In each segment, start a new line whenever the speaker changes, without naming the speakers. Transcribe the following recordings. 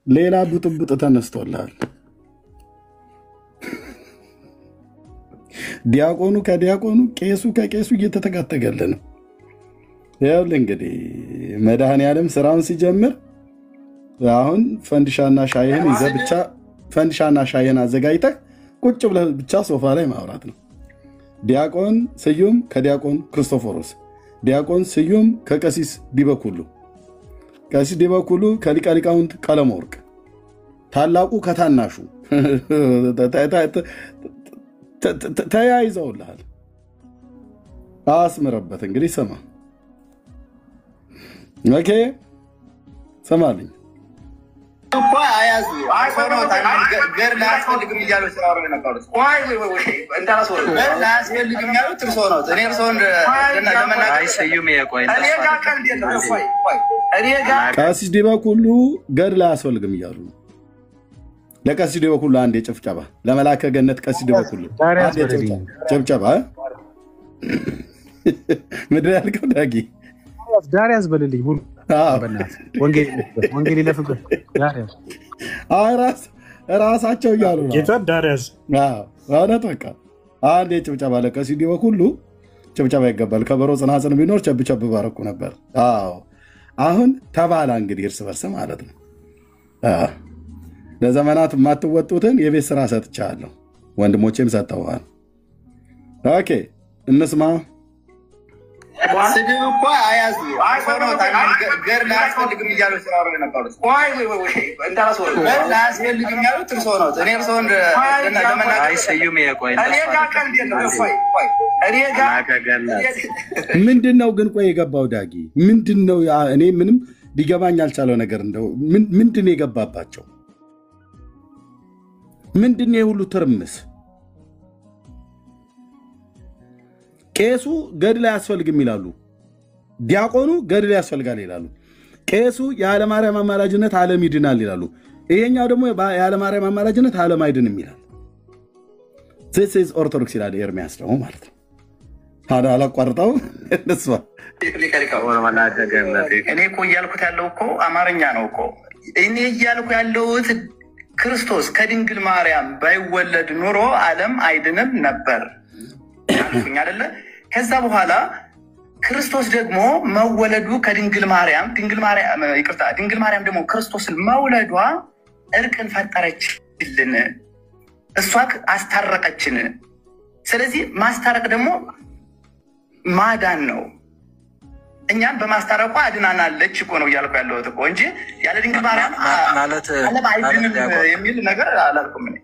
ሌላ ብጥብጥ ተነስቶልሃል። ዲያቆኑ ከዲያቆኑ ቄሱ ከቄሱ እየተተጋተገልን ነው። ይኸውልህ እንግዲህ መድኃኔዓለም ስራውን ሲጀምር አሁን ፈንዲሻና ሻይህን ይዘህ ብቻ ፈንዲሻና ሻይህን አዘጋጅተህ ቁጭ ብለህ ብቻ ሶፋ ላይ ማውራት ነው። ዲያቆን ስዩም ከዲያቆን ክርስቶፎሮስ፣ ዲያቆን ስዩም ከቀሲስ ዲበኩሉ፣ ቀሲስ ዲበኩሉ ከሊቀ ሊቃውንት ቀለመወርቅ፣ ታላቁ ከታናሹ ተያይዘውልሃል። አስምረበት እንግዲህ ስማ። ኦኬ ስማልኝ
እኮ አያዙ አይሆነው ገር ላስፈልግም እያሉ ሲያወሩ ነበር። ወይ እንዳላስወሩ ገር ላስፈልግም ያሉ ትርሶ ነው። እኔ እርሶን ለመናገር
አይሰዩም የቆይ
እኔ ጋር ቀልድ የለም። ወይ እኔ ጋር
ቀሲስ ዲበኩሉ ገር ላስፈልግም እያሉ ነው። ለቀሲስ ዲበኩሉ አንድ የጭፍጨባ ለመላከ ገነት ቀሲስ ዲበኩሉ አንድ የጭፍጨባ ምድር ያልከው ዳጊ
ዳሪያስ በልልኝ ሁሉ ወንጌል ይለፍበት
ራሳቸው እያሉ ነው።
ጌታ ዳሪያስ
እውነት በቃ አንድ የጭብጨባ ለቀሲስ ዲበኩሉ ጭብጨባ ይገባል። ከበሮ ጽናጽን ቢኖር ቸብቸብ ባረኩ ነበር። አሁን ተባላ እንግዲህ እርስ በርስ ማለት ነው። ለዘመናት የማትወጡትን የቤት ስራ ሰጥቻለሁ፣ ወንድሞቼም ሰጥተዋል። ኦኬ እንስማ።
ስድብ እኮ አያዙ አይሆነው ገር ላስፈልግም እያሉ ሲያወሩ ነበር። ወይ እንዳላስወሩ ገር ላስፈልግም ያሉ ትርሶ ነው። እኔ እርሶን ለመናገር
አይሰዩም የቆይ
እኔ ጋር ቀልድ የለም። ወይ እኔ ጋር
ምንድነው ግን ቆይ የገባው ዳጊ ምንድነው? እኔ ምንም ሊገባኝ አልቻለው ነገር እንደው ምንድነው የገባባቸው? ምንድነው የሁሉ ትርምስ? ቄሱ ገድል አያስፈልግም ይላሉ፣ ዲያቆኑ ገድል ያስፈልጋል ይላሉ። ቄሱ የዓለም ማርያም አማላጅነት ዓለም ይድናል ይላሉ። ይሄኛው ደግሞ የዓለም ማርያም አማላጅነት ዓለም አይድንም ይላል። this is ኦርቶዶክስ ይላል ኤርሚያስ ደግሞ ማለት ነው። ታዲያ አላቋርጠው እነሱ
እኔ እኮ እያልኩት ያለው እኮ አማርኛ ነው እኮ። እኔ እያልኩ ያለሁት ክርስቶስ ከድንግል ማርያም ባይወለድ ኑሮ ዓለም አይድንም ነበር አልኩኝ አይደለ? ከዛ በኋላ ክርስቶስ ደግሞ መወለዱ ከድንግል ማርያም ድንግል ማርያም ደግሞ ክርስቶስን መውለዷ እርቅን ፈጠረችልን፣ እሷ አስታረቀችን። ስለዚህ ማስታረቅ ደግሞ ማዳን ነው። እኛም በማስታረቋ አድናናለች እኮ ነው እያልኩ ያለሁት እኮ እንጂ ያለ ድንግል ማርያም ማለት ዓለም አይድንም የሚል ነገር አላልኩም እኔ።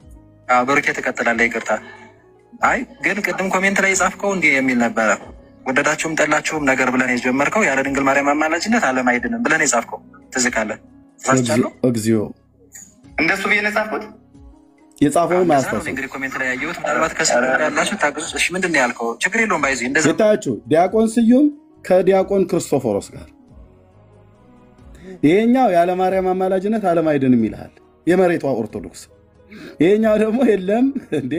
በሩኬ ተቀጥላለህ፣ ይቅርታ። አይ ግን ቅድም ኮሜንት ላይ የጻፍከው እንዲህ የሚል ነበረ፣ ወደዳችሁም ጠላችሁም ነገር ብለን የጀመርከው ያለ ድንግል ማርያም አማላጅነት ዓለም አይድንም ብለን የጻፍከው ትዝ ካለህ ተሳስቻለሁ።
እግዚኦ
እንደሱ ብዬ ነው የጻፍኩት።
የጻፈው ማስተር
እንግዲህ ኮሜንት ላይ ያየሁት ምናልባት ከስር ያላችሁ ታግዙ። እሺ ምንድን ነው ያልከው? ችግር የለውም ባይዚ እንደዛ
ታችሁ ዲያቆን ስዩም ከዲያቆን ክርስቶፎሮስ ጋር ይሄኛው ያለ ማርያም አማላጅነት ዓለም አይድንም ይላል የመሬቷ ኦርቶዶክስ። ይሄኛው ደግሞ የለም እንዴ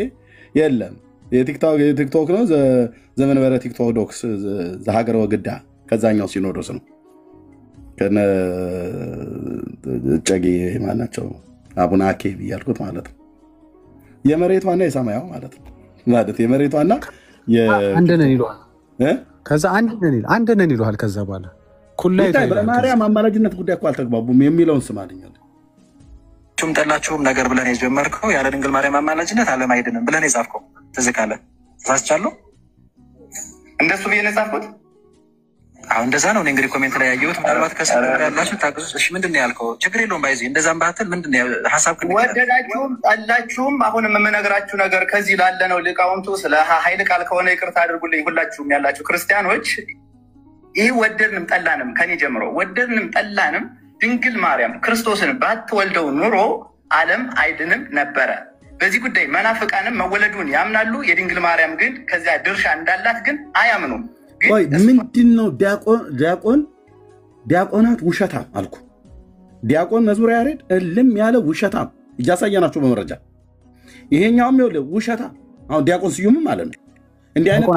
የለም የቲክቶክ ነው ዘመንበረ ቲክቶክ ዘሀገረ ወግዳ ከዛኛው ሲኖዶስ ነው ከነ ጨጌ ማናቸው አቡነ አኬ ብያልኩት ማለት ነው። የመሬቷና የሰማያው ማለት ነው ማለት የመሬቷና
አንደነን ይሏል ከዛ አንደነን ይሏል። ከዛ በኋላ ኩላይ
በማርያም አማላጅነት ጉዳይ እኮ አልተግባቡም የሚለውን ስማልኛል።
ቹም ጠላችሁም ነገር ብለን የጀመርከው ያለ ድንግል ማርያም አማላጅነት ዓለም አይድንም ብለን የጻፍከው ትዝ ካለህ ተሳስቻለሁ።
እንደሱ ብዬ ነው የጻፍኩት።
አሁን እንደዛ ነው እንግዲህ ኮሜንት ላይ ያየሁት ምናልባት ከስር ያላችሁ ታግዙ። እሺ ምንድን ነው ያልከው? ችግር የለውም ባይዚ እንደዛም ባትል ምንድን ነው ሐሳብ
ወደዳችሁም ጠላችሁም አሁንም የምነግራችሁ ነገር ከዚህ ላለ ነው ሊቃውንቱ ስለ ኃይል ቃል ከሆነ ይቅርታ አድርጉልኝ ሁላችሁም ያላችሁ ክርስቲያኖች። ይህ ወደድንም ጠላንም ከኔ ጀምሮ ወደድንም ጠላንም ድንግል ማርያም ክርስቶስን ባትወልደው ኑሮ ዓለም አይድንም ነበረ። በዚህ ጉዳይ መናፍቃንም መወለዱን ያምናሉ። የድንግል ማርያም ግን ከዚያ ድርሻ እንዳላት ግን አያምኑም።
ወይ ምንድነው ዲያቆናት ውሸታም አልኩ። ዲያቆን መዝሙር ያሬድ እልም ያለ ውሸታም እያሳየናቸው በመረጃ ይሄኛውም ይኸውልህ ውሸታም። አሁን ዲያቆን ስዩም ማለት ነው እንዲህ አይነት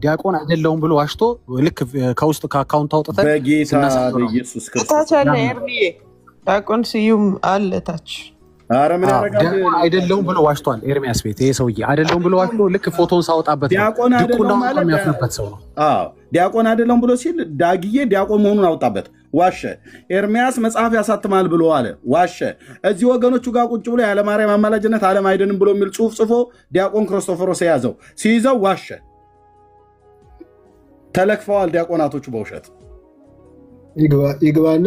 ዲያቆን አይደለሁም ብሎ ዋሽቶ ልክ ከውስጥ ከአካውንት አውጥተን
በጌታ በኢየሱስ ክርስቶስ
ዲያቆን ስዩም አለ ታች።
ኧረ ምን ያደርጋል?
አይደለሁም ብሎ ዋሽቷል። ኤርሚያስ ቤት ይሄ ሰውዬ አይደለሁም ብሎ ዋሽቶ ልክ ፎቶን ሳወጣበት
ዲያቆን አይደለም ማለት
የሚያፍርበት ሰው ነው።
አዎ ዲያቆን አይደለም ብሎ ሲል ዳግዬ ዲያቆን መሆኑን አወጣበት፣ ዋሸ። ኤርሚያስ መጽሐፍ ያሳትማል ብሎ አለ፣ ዋሸ። እዚህ ወገኖቹ ጋር ቁጭ ብሎ ያለ ማርያም አማላጅነት ዓለም አይድንም ብሎ የሚል ጽሑፍ ጽፎ ዲያቆን ክርስቶፎሮስ ያዘው፣ ሲይዘው ዋሸ። ተለክፈዋል ዲያቆናቶቹ በውሸት።
ይግባና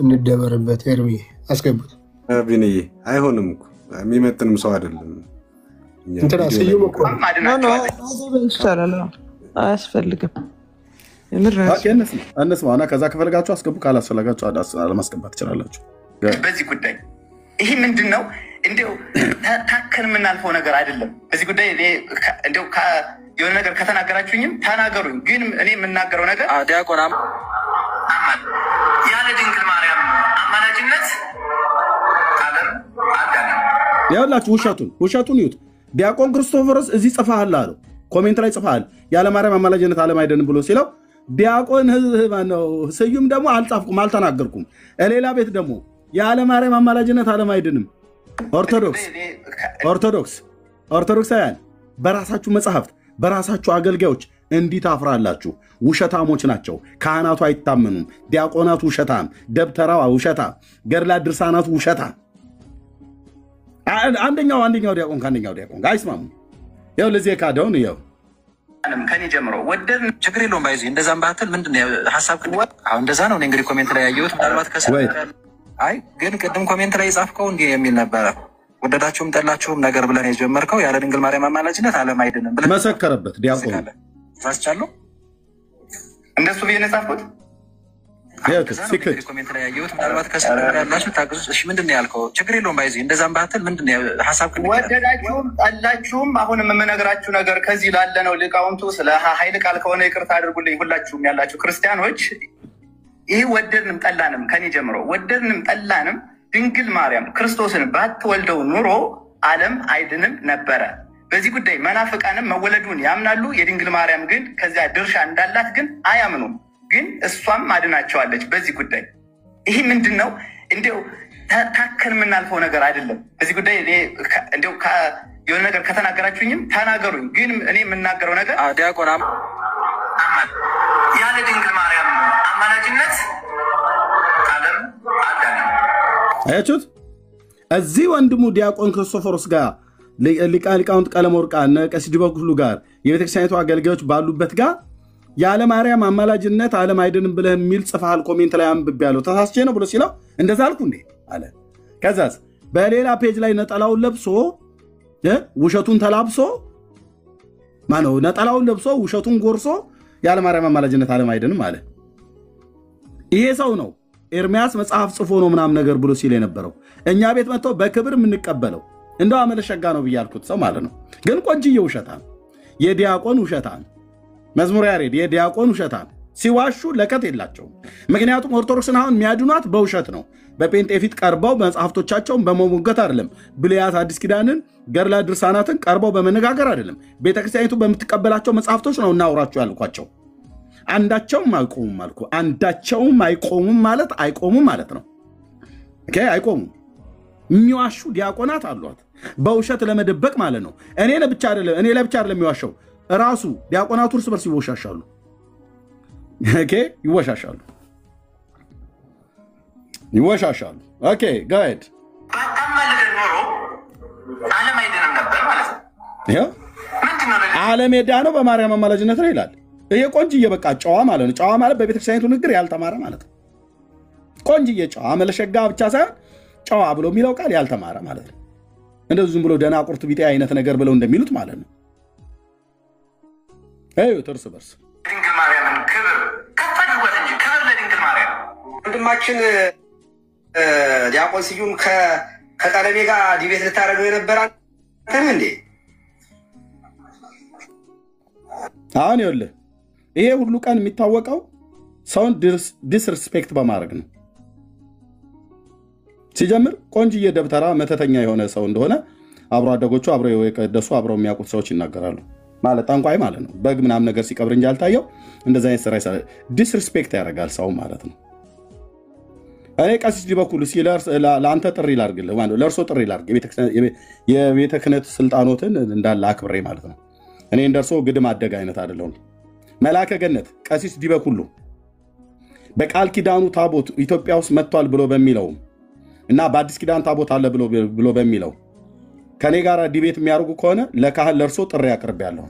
እንደበረበት። ኤርሚ አስገቡት።
ቢንዬ አይሆንም እኮ የሚመጥንም ሰው አይደለም።
እንትና ስዩም እኮ
ይቻላል፣ አያስፈልግም።
እነስማና ከዛ ከፈለጋችሁ አስገቡ፣ ካላስፈለጋችሁ አለማስገባት ትችላላችሁ።
በዚህ ጉዳይ ይህ ምንድን ነው? እንዲያው ታከን የምናልፈው ነገር አይደለም። በዚህ ጉዳይ እንዲያው የሆነ ነገር ከተናገራችሁኝም ተናገሩኝ። ግን እኔ የምናገረው ነገር
ዲያቆን
ያለ ድንግል ማርያም አማላጅነት
ያላችሁ ውሸቱን ይዩት። ዲያቆን ክርስቶፎሮስ እዚህ ጽፈሃል አለው፣ ኮሜንት ላይ ጽፈሃል ያለ ማርያም አማላጅነት ዓለም አይድንም ብሎ ሲለው፣ ዲያቆን ማነው ስዩም ደግሞ አልጻፍኩም አልተናገርኩም። ሌላ ቤት ደግሞ ያለ ማርያም አማላጅነት ዓለም አይድንም። ኦርቶዶክሳውያን በራሳችሁ መጽሐፍት በራሳችሁ አገልጋዮች እንዲህ ታፍራላችሁ። ውሸታሞች ናቸው። ካህናቱ አይታመኑም። ዲያቆናቱ ውሸታም፣ ደብተራዋ ውሸታም፣ ገድላት ድርሳናቱ ውሸታም። አንደኛው ዲያቆን ከአንደኛው ዲያቆን ጋር አይስማሙ። ያው ለዚህ ካደውን ያው
ከኔ ጀምሮ ወደን
ችግር የለውም። ባይዚ እንደዛም ባትል ምንድነው ሐሳብ አሁን እንደዛ ነው። እንግዲህ ኮሜንት ላይ ያየሁት ምናልባት አይ ግን ቅድም ኮሜንት ላይ የጻፍከው እንዲህ የሚል ነበረ። ወደዳችሁም ጠላችሁም ነገር ብለን የጀመርከው ያለ ድንግል ማርያም አማላጅነት ዓለም አይድንም ብለን
መሰከረበት ዲያቆን
ዛስቻለሁ።
እንደሱ ብዬ ነው የጻፍኩት።
ኮሜንት ላይ ያየሁት ምናልባት ከስራ ያላችሁ ታግዙ። እሺ ምንድነው ያልከው? ችግር የለውም። ባይዚ እንደዛም ባትል ምንድነው ሐሳብ
ወደዳችሁም ጠላችሁም አሁንም የምነግራችሁ ነገር ከዚህ ላለ ነው። ሊቃውንቱ ስለ ኃይል ቃል ከሆነ ይቅርታ አድርጉልኝ። ሁላችሁም ያላችሁ ክርስቲያኖች ይህ ወደድንም ጠላንም ከኔ ጀምሮ ወደድንም ጠላንም ድንግል ማርያም ክርስቶስን ባትወልደው ኑሮ ዓለም አይድንም ነበረ። በዚህ ጉዳይ መናፍቃንም መወለዱን ያምናሉ። የድንግል ማርያም ግን ከዚያ ድርሻ እንዳላት ግን አያምኑም። ግን እሷም አድናቸዋለች። በዚህ ጉዳይ ይህ ምንድን ነው? እንዲያው ታከን የምናልፈው ነገር አይደለም። በዚህ ጉዳይ እንዲያው የሆነ ነገር ከተናገራችሁኝም ተናገሩኝ። ግን እኔ የምናገረው ነገር
ዲያቆን
ያለ ድንግል ማርያም አማላጅነት ዓለም አዳነም።
አያችሁት? እዚህ ወንድሙ ዲያቆን ክርስቶፎሮስ ጋር ሊቃውንት ቀለመወርቅ እነ ቀሲስ ዲበኩሉ ጋር የቤተክርስቲያኒቱ አገልጋዮች ባሉበት ጋር ያለ ማርያም አማላጅነት ዓለም አይድንም ብለህ የሚል ጽፈሃል። ኮሜንት ላይ አንብቤ ያለው ተሳስቼ ነው ብሎ ሲለው እንደዛ አልኩ እንዴ አለ። ከዛስ በሌላ ፔጅ ላይ ነጠላውን ለብሶ ውሸቱን ተላብሶ ማነው ነጠላውን ለብሶ ውሸቱን ጎርሶ ያለ ማርያም አማላጅነት ዓለም አይድንም አለ። ይሄ ሰው ነው ኤርሚያስ መጽሐፍ ጽፎ ነው ምናምን ነገር ብሎ ሲል የነበረው። እኛ ቤት መጥተው በክብር የምንቀበለው እንደው አመለሸጋ ነው ብያልኩት ሰው ማለት ነው። ግን ቆንጅዬ ውሸታም፣ የዲያቆን ውሸታም፣ መዝሙር ያሬድ የዲያቆን ውሸታም ሲዋሹ ለቀት የላቸውም። ምክንያቱም ኦርቶዶክስን አሁን የሚያድኗት በውሸት ነው። በጴንጤ ፊት ቀርበው መጽሐፍቶቻቸውን በመሞገት አይደለም። ብሉያት አዲስ ኪዳንን ገድላት ድርሳናትን ቀርበው በመነጋገር አይደለም። ቤተክርስቲያኒቱ በምትቀበላቸው መጽሐፍቶች ነው እናውራቸው ያልኳቸው። አንዳቸውም አይቆሙም አልኩ። አንዳቸውም አይቆሙም ማለት አይቆሙም ማለት ነው። ኦኬ አይቆሙም። የሚዋሹ ዲያቆናት አሏት በውሸት ለመደበቅ ማለት ነው። እኔ ለብቻ አይደለም የሚዋሸው ራሱ ዲያቆናቱ እርስ በርስ ይወሻሻሉ። ኦኬ ይወሻሻሉ። ኦኬ ጋይድ
ባታማልደን ኖሮ ዓለም አይድንም ነበር ማለት ነው።
ዓለም የዳ ነው በማርያም አማላጅነት ነው ይላል። ይሄ ቆንጅዬ በቃ ጨዋ ማለት ነው። ጨዋ ማለት በቤተክርስቲያኒቱ ንግር ያልተማረ ማለት ነው። ቆንጅዬ ጨዋ መለሸጋ ብቻ ሳይሆን ጨዋ ብሎ የሚለው ቃል ያልተማረ ማለት ነው። እንደዚህ ዝም ብሎ ደናቁርት ቢጤ አይነት ነገር ብለው እንደሚሉት ማለት ነው። እርስ በርስ
ድንግል ማርያምን ክብር ከፍ አድርጓት እንጂ ክብር ለድንግል ማርያም።
ወንድማችን ዲያቆን ስዩም ከቀለሜ ጋር ዲቤት ልታደርገው የነበረ አንተም እንዴ?
አሁን ይኸውልህ ይሄ ሁሉ ቀን የሚታወቀው ሰውን ዲስሪስፔክት በማድረግ ነው። ሲጀምር ቆንጅዬ ደብተራ መተተኛ የሆነ ሰው እንደሆነ አብሮ አደጎቹ አብረው የቀደሱ አብረው የሚያውቁት ሰዎች ይናገራሉ። ማለት ጠንቋይ ማለት ነው። በግ ምናምን ነገር ሲቀብር እንጂ አልታየው። እንደዛ አይነት ስራ ይሰራል። ዲስሪስፔክት ያደርጋል ሰው ማለት ነው። እኔ ቀሲስ ዲበኩሉ ሲለርስ ለአንተ ጥሪ ላድርግልህ ማለት ነው። ለእርሶ ጥሪ ላድርግ የቤተ ክህነት ስልጣኖትን እንዳለ አክብሬ ማለት ነው። እኔ እንደርሶ ግድም አደግ አይነት አይደለሁም። መልአከ ገነት ቀሲስ ዲበኩሉ በቃል ኪዳኑ ታቦት ኢትዮጵያ ውስጥ መጥቷል ብሎ በሚለው እና በአዲስ ኪዳን ታቦት አለ ብሎ በሚለው ከኔ ጋር ዲቤት የሚያደርጉ ከሆነ ለካህን ለእርሶ ጥሪ አቅርቤያለሁ።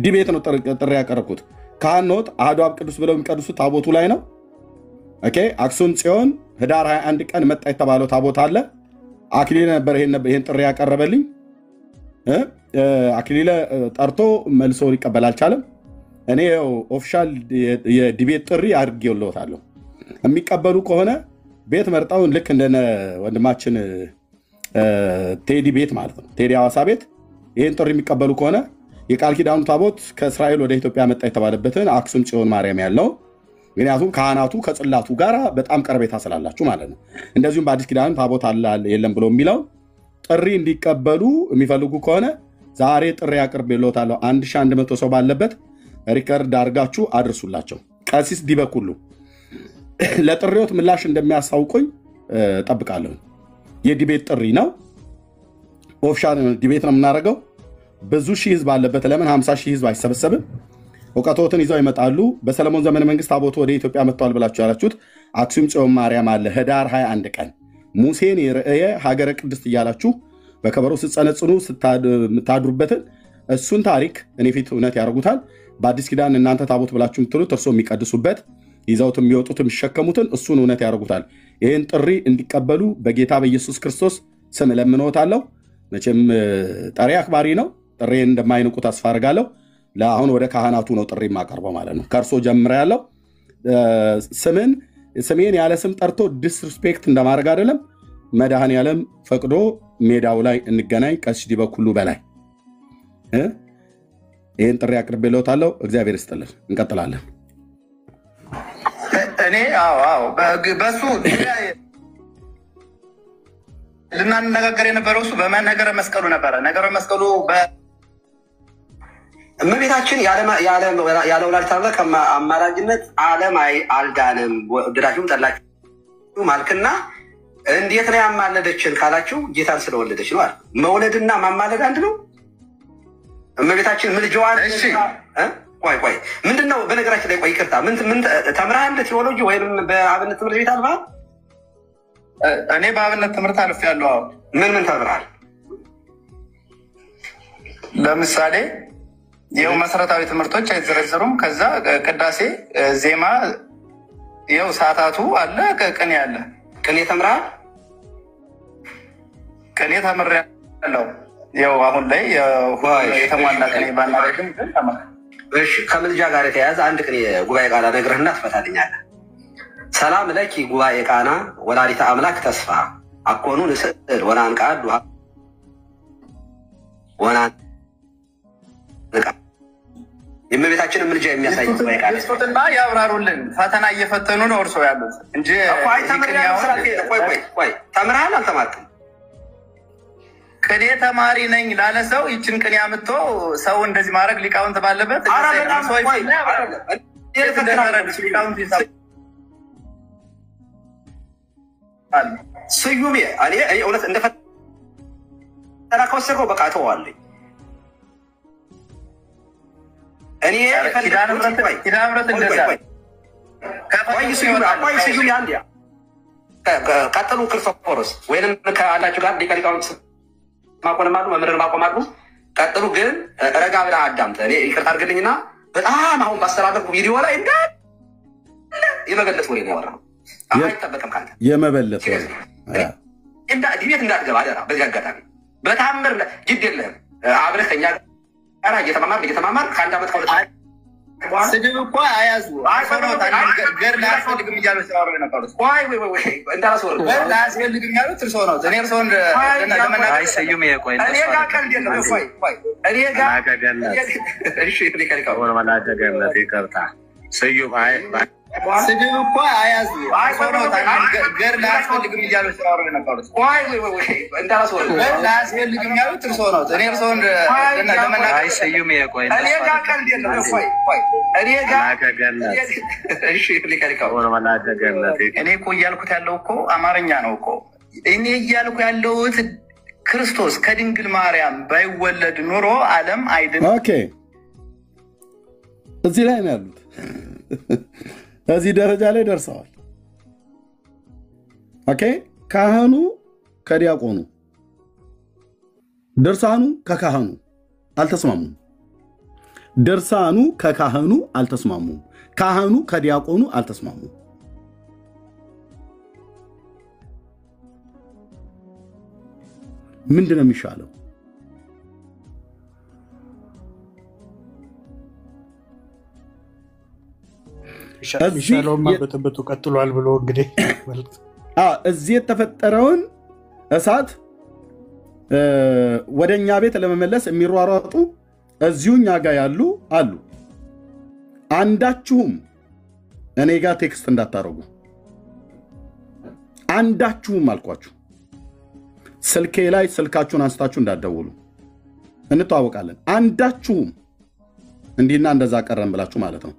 ዲቤት ነው ጥሪ ያቀረብኩት። ካህን ኖት አሐዱ አብ ቅዱስ ብለው የሚቀድሱት ታቦቱ ላይ ነው። ኦኬ አክሱም ጽዮን ህዳር 21 ቀን መጣ የተባለው ታቦት አለ። አክሊለ ነበር ይሄን ጥሪ ያቀረበልኝ። አክሊለ ጠርቶ መልሶ ሊቀበል አልቻለም። እኔ ኦፊሻል የዲቤት ጥሪ አድርጌልዎታለሁ። የሚቀበሉ ከሆነ ቤት መርጠው ልክ እንደነ ወንድማችን ቴዲ ቤት ማለት ነው ቴዲ ሐዋሳ ቤት ይሄን ጥሪ የሚቀበሉ ከሆነ የቃል ኪዳኑ ታቦት ከእስራኤል ወደ ኢትዮጵያ መጣ የተባለበትን አክሱም ጽዮን ማርያም ያለው ምክንያቱም ካህናቱ ከጽላቱ ጋር በጣም ቀርቤታ ስላላችሁ ማለት ነው። እንደዚሁም በአዲስ ኪዳን ታቦት አለ የለም ብሎ የሚለው ጥሪ እንዲቀበሉ የሚፈልጉ ከሆነ ዛሬ ጥሪ አቅርቤልዎታለሁ። 1100 ሰው ባለበት ሪከርድ አድርጋችሁ አድርሱላቸው። ቀሲስ ዲበኩሉ ለጥሪዎት ምላሽ እንደሚያሳውቁኝ ጠብቃለሁ። የዲቤት ጥሪ ነው። ኦፊሻል ዲቤት ነው የምናደርገው። ብዙ ሺህ ህዝብ አለበት። ለምን 50 ሺህ ህዝብ አይሰበሰብም? እውቀቶትን ይዘው ይመጣሉ። በሰለሞን ዘመነ መንግስት ታቦቱ ወደ ኢትዮጵያ መጥቷል ብላችሁ ያላችሁት አክሱም ጽዮን ማርያም አለ ህዳር 21 ቀን ሙሴን የርእየ ሀገረ ቅድስት እያላችሁ በከበሮ ስትጸነጽኑ ስታድሩበትን እሱን ታሪክ እኔ ፊት እውነት ያደርጉታል። በአዲስ ኪዳን እናንተ ታቦት ብላችሁ የምትሉት እርሶ የሚቀድሱበት ይዘውት የሚወጡት የሚሸከሙትን እሱን እውነት ያደርጉታል። ይህን ጥሪ እንዲቀበሉ በጌታ በኢየሱስ ክርስቶስ ስም እለምንዎታለሁ። መቼም ጠሪ አክባሪ ነው። ጥሬን እንደማይንቁ ተስፋ አድርጋለሁ። ለአሁን ወደ ካህናቱ ነው ጥሪ የማቀርበው ማለት ነው። ከእርሶ ጀምሬያለሁ። ስሜን ያለ ስም ጠርቶ ዲስሪስፔክት እንደማድረግ አይደለም። መድኃኔዓለም ፈቅዶ ሜዳው ላይ እንገናኝ። ቀሲስ ዲበኩሉ በላይ ይህን ጥሪ አቅርቤልዎታለሁ። እግዚአብሔር ይስጥልን። እንቀጥላለን።
እኔ በሱ ልናነጋገር የነበረው እሱ በነገረ መስቀሉ ነበረ። ነገረ መስቀሉ
እመቤታችን ያለ ወላዲተ አምላክ አማላጅነት ዓለም አልዳንም። ወደዳችሁም ጠላችሁ ማልክና እንዴት ነው ያማለደችን ካላችሁ ጌታን ስለወለደች ነው። መውለድና ማማለድ አንድ ነው። እመቤታችን ምልጃዋን ቆይ ምንድነው? በነገራችን ላይ ቆይ ይቅርታ፣ ምን ተምረሃል? ቴዎሎጂ ወይም በአብነት ትምህርት ቤት አልፈሃል?
እኔ በአብነት ትምህርት አልፌያለሁ።
ምን ተምረሃል?
ለምሳሌ ይኸው መሰረታዊ ትምህርቶች አይዘረዘሩም። ከዛ ቅዳሴ፣ ዜማ፣ ይኸው ሰዓታቱ አለ፣ ቅኔ አለ።
ቅኔ ተምረሃል?
ቅኔ ተምሬያለሁ። ይኸው አሁን ላይ የተሟላ ቅኔ ባናደርግም ግን ተምሬያለሁ።
እሺ፣ ከምልጃ ጋር የተያያዘ አንድ ቅኔ ጉባኤ ቃና ነግረህና ትፈታልኛለህ። ሰላም ለኪ ጉባኤ ቃና ወላዲተ አምላክ ተስፋ አኮኑ ንስእል ወናንቃድ የእመቤታችንን ምልጃ የሚያሳይ ጉባኤ ቃና
ስቶትና ያብራሩልን። ፈተና እየፈተኑ ነው እርሶ ያሉት እንጂ
ቆይ ተምረሃል አልተማርክም?
ቅኔ ተማሪ ነኝ ላለ ሰው ይችን ቅኔ አምጥቶ ሰው እንደዚህ ማድረግ ሊቃውንት ባለበት
ስዩሜ እኔ እውነት እንደፈተና ከወሰድከው በቃ ተዋለኝ። እኔ
ኪዳነ ምሕረት እንደዛ
ስዩሜ አንድ ቀጥሉ። ክርስቶፎሮስ ወይንም ከአላችሁ ጋር ሊቀ ሊቃውንት ማቆማሉ መምህርን ማቆማሉ። ቀጥሉ ግን ረጋ ብለህ አዳምጥ። እኔ ይቅርታ አድርግልኝና በጣም አሁን ባስተላለፍኩ ቪዲዮ ላይ የመበለት ወሬ ነው ያወራኸው። አይጠበቅም ካንተ
የመበለት ወሬ
ዲቤት እንዳትገባ አደራ። በዚህ አጋጣሚ በታምር ግድ የለህም። አብረህ ከእኛ ጋር እየተማማር ከአንድ ዓመት ከሁለት
ስድብ እኮ አያዙ ገር ላያስፈልግም እያሉ ሲያወሩ የነበሩት
እንዳላስወርድ
ላያስፈልግም ያሉት እርሶ ነው። እኔ እርሶን
አይሰዩም። የቆይ
እኔ ጋር ቀልድ የለም። እኔ ጋር
መላከ ገነት ይቅርታ ስዩም
ስድብ እኮ አያዙ ገር ላያስፈልግም እያሉ ሲያወሩ የነበሩት ላያስፈልግም ያሉት እርሶ ነው። እኔ እርሶን ለመናገር
ስዩም የቆይ
እኔ እኮ እያልኩት ያለው እኮ አማርኛ ነው እኮ እኔ እያልኩ ያለሁት ክርስቶስ ከድንግል ማርያም ባይወለድ ኑሮ ዓለም አይድንም።
ኦኬ እዚህ ላይ ነው ያሉት። እዚህ ደረጃ ላይ ደርሰዋል። ኦኬ ካህኑ ከዲያቆኑ፣ ድርሳኑ ከካህኑ አልተስማሙም። ድርሳኑ ከካህኑ አልተስማሙም። ካህኑ ከዲያቆኑ አልተስማሙም። ምንድነው የሚሻለው?
ይሻለውማ በጥብጡ ቀጥሏል ብሎ እንግዲህ
እዚህ የተፈጠረውን እሳት ወደኛ ቤት ለመመለስ የሚሯሯጡ እዚሁ እኛ ጋር ያሉ አሉ። አንዳችሁም እኔ ጋር ቴክስት እንዳታረጉ፣ አንዳችሁም አልኳችሁ። ስልኬ ላይ ስልካችሁን አንስታችሁ እንዳትደውሉ፣ እንተዋወቃለን። አንዳችሁም እንዲህና እንደዛ ቀረን ብላችሁ ማለት ነው።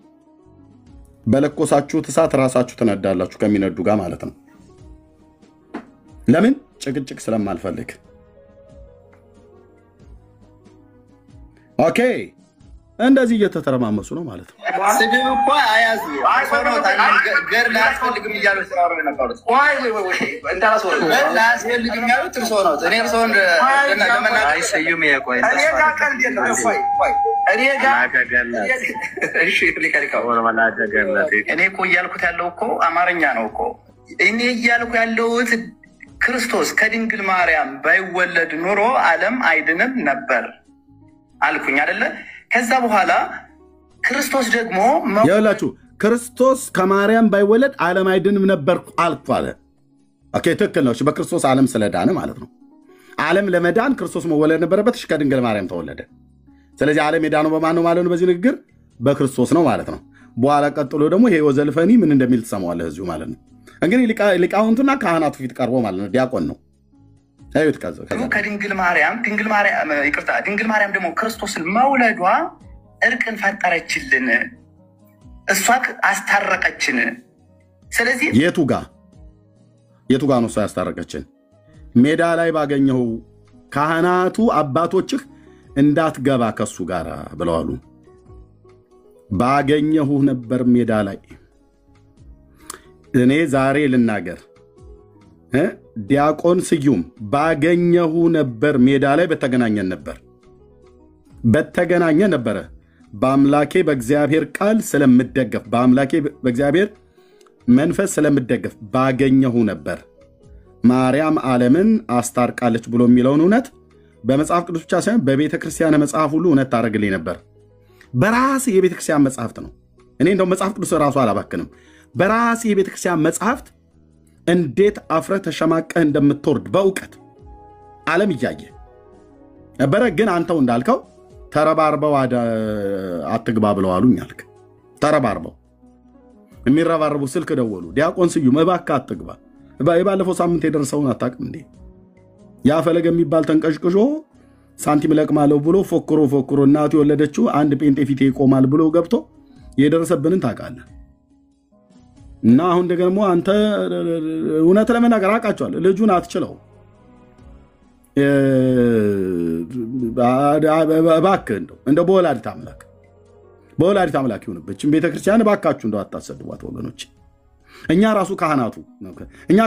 በለኮሳችሁት እሳት ራሳችሁ ትነዳላችሁ ከሚነዱ ጋር ማለት ነው። ለምን? ጭቅጭቅ ስለማልፈልግ። ኦኬ እንደዚህ እየተተረማመሱ ነው ማለት ነው።
ስድብ እኮ አያዙ ገር ላያስፈልግም እያሉ ሲያወሩ የነበሩት ላያስፈልግም ያሉት እርሶ ነው። እኔ እርሶን ለመናገር
ስዩም የቆይ
እኔ እኮ እያልኩት ያለው እኮ አማርኛ ነው እኮ እኔ እያልኩ ያለሁት ክርስቶስ ከድንግል ማርያም ባይወለድ ኑሮ ዓለም አይድንም ነበር አልኩኝ አይደለ? ከዛ በኋላ ክርስቶስ ደግሞ
ያላችሁ ክርስቶስ ከማርያም ባይወለድ ዓለም አይድንም ነበር አልኩ አለ። ኦኬ ትክክል ነው። በክርስቶስ ዓለም ስለዳነ ማለት ነው። ዓለም ለመዳን ክርስቶስ መወለድ ነበረበት። ከድንግል ማርያም ተወለደ። ስለዚህ ዓለም የዳነው በማን ነው ማለት ነው? በዚህ ንግግር በክርስቶስ ነው ማለት ነው። በኋላ ቀጥሎ ደግሞ ይሄ ወዘልፈኒ ምን እንደሚል ትሰማዋለህ እዚሁ ማለት ነው። እንግዲህ ሊቃውንቱና ካህናቱ ፊት ቀርቦ ማለት ነው። ዲያቆን ነው። አዩት
ከድንግል ማርያም ድንግል ማርያም ደግሞ ክርስቶስን መውለዷ እርቅን ፈጠረችልን፣ እሷ አስታረቀችን። ስለዚህ
የቱ ጋር ነው እሷ ያስታረቀችን? ሜዳ ላይ ባገኘው ካህናቱ አባቶችህ እንዳትገባ ከሱ ጋር ብለዋሉ። ባገኘሁ ነበር ሜዳ ላይ። እኔ ዛሬ ልናገር ዲያቆን ስዩም ባገኘሁ ነበር ሜዳ ላይ በተገናኘን ነበረ። በአምላኬ በእግዚአብሔር ቃል ስለምደገፍ፣ በአምላኬ በእግዚአብሔር መንፈስ ስለምደገፍ ባገኘሁ ነበር። ማርያም ዓለምን አስታርቃለች ብሎ የሚለውን እውነት በመጽሐፍ ቅዱስ ብቻ ሳይሆን በቤተ ክርስቲያን መጽሐፍ ሁሉ እውነት ታደርግልኝ ነበር። በራሴ የቤተ ክርስቲያን መጽሐፍት ነው። እኔ እንደው መጽሐፍ ቅዱስ ራሱ አላባክንም። በራሴ የቤተ ክርስቲያን መጽሐፍት እንዴት አፍረህ ተሸማቀህ እንደምትወርድ በእውቀት ዓለም እያየ ነበረ። ግን አንተው እንዳልከው ተረባርበው አትግባ ብለው አሉኝ አልክ። ተረባርበው የሚረባርቡ ስልክ ደወሉ። ዲያቆን ስዩም እባክህ አትግባ። የባለፈው ሳምንት የደረሰውን አታውቅም እንዴ? ያ ፈለገ የሚባል ተንቀሽቅሾ ሳንቲም ለቅማለሁ ብሎ ፎክሮ እናቱ የወለደችው አንድ ጴንጤ ፊቴ ይቆማል ብሎ ገብቶ የደረሰብንን ታውቃለህ። እና አሁን ደግሞ አንተ እውነት ለመናገር አውቃቸዋለሁ። ልጁን አትችለው። እባክህ እንደው በወላዲተ አምላክ ይሁንብህ ቤተክርስቲያን እባካችሁ እንደው አታሰድቧት ወገኖች። እኛ